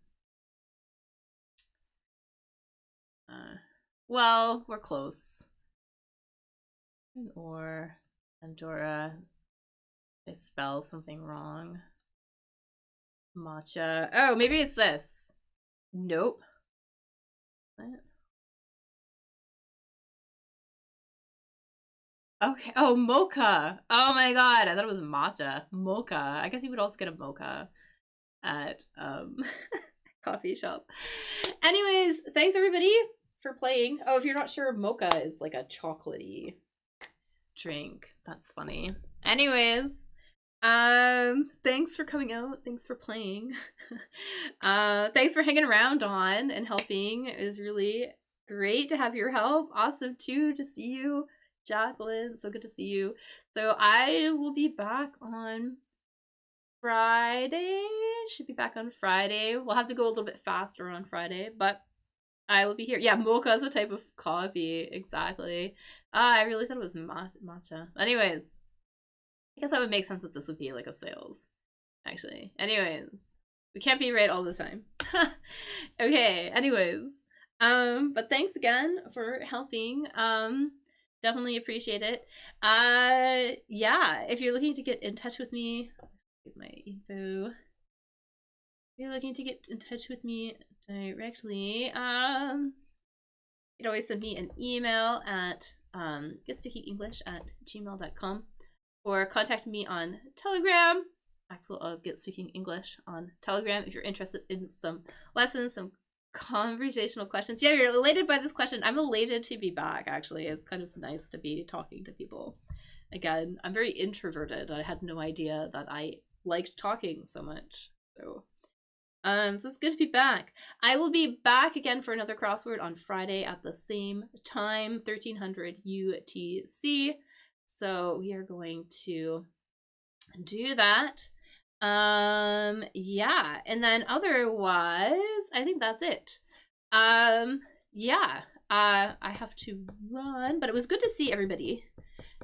Well, we're close. Or Andorra. I spell something wrong. Matcha. Oh, maybe it's this. Nope. What? Okay. Oh, mocha. Oh my god. I thought it was matcha. Mocha. I guess you would also get a mocha at coffee shop. Anyways, thanks everybody for playing. Oh, if you're not sure, mocha is like a chocolatey drink. That's funny. Anyways, thanks for coming out. Thanks for playing. Thanks for hanging around on and helping. It was really great to have your help. Awesome too to see you, Jacqueline. So good to see you. So I will be back on Friday. Should be back on Friday. We'll have to go a little bit faster on Friday, but I will be here. Yeah, mocha is a type of coffee. Exactly. I really thought it was matcha. Anyways, I guess that would make sense that this would be like a sales, actually. Anyways, we can't be right all the time. Okay, anyways. But thanks again for helping. Definitely appreciate it. Yeah, if you're looking to get in touch with me, get my info. If you're looking to get in touch with me directly, you can always send me an email at getspeakingenglish@gmail.com, or contact me on Telegram, Axel of Get Speaking English on Telegram, if you're interested in some lessons, some conversational questions. Yeah, you're elated by this question. I'm elated to be back, actually. It's kind of nice to be talking to people again. I'm very introverted. I had no idea that I liked talking so much. So it's good to be back. I will be back again for another crossword on Friday at the same time, 1300 UTC. So we are going to do that. Yeah, and then otherwise, I think that's it. Yeah, I have to run, but it was good to see everybody.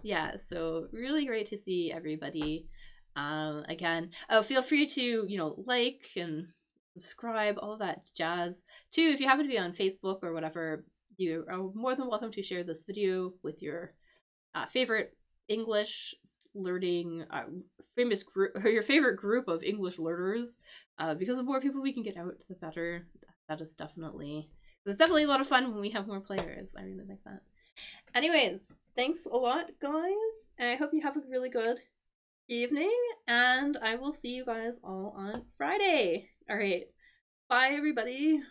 Yeah, so really great to see everybody. Again, feel free to, like and subscribe, all that jazz. Too, if you happen to be on Facebook or whatever, you are more than welcome to share this video with your favorite English learning famous group, or your favorite group of English learners, because the more people we can get out, the better. That is definitely, it's definitely a lot of fun when we have more players. I really like that. Anyways, thanks a lot, guys. I hope you have a really good evening, and I will see you guys all on Friday. All right, bye everybody.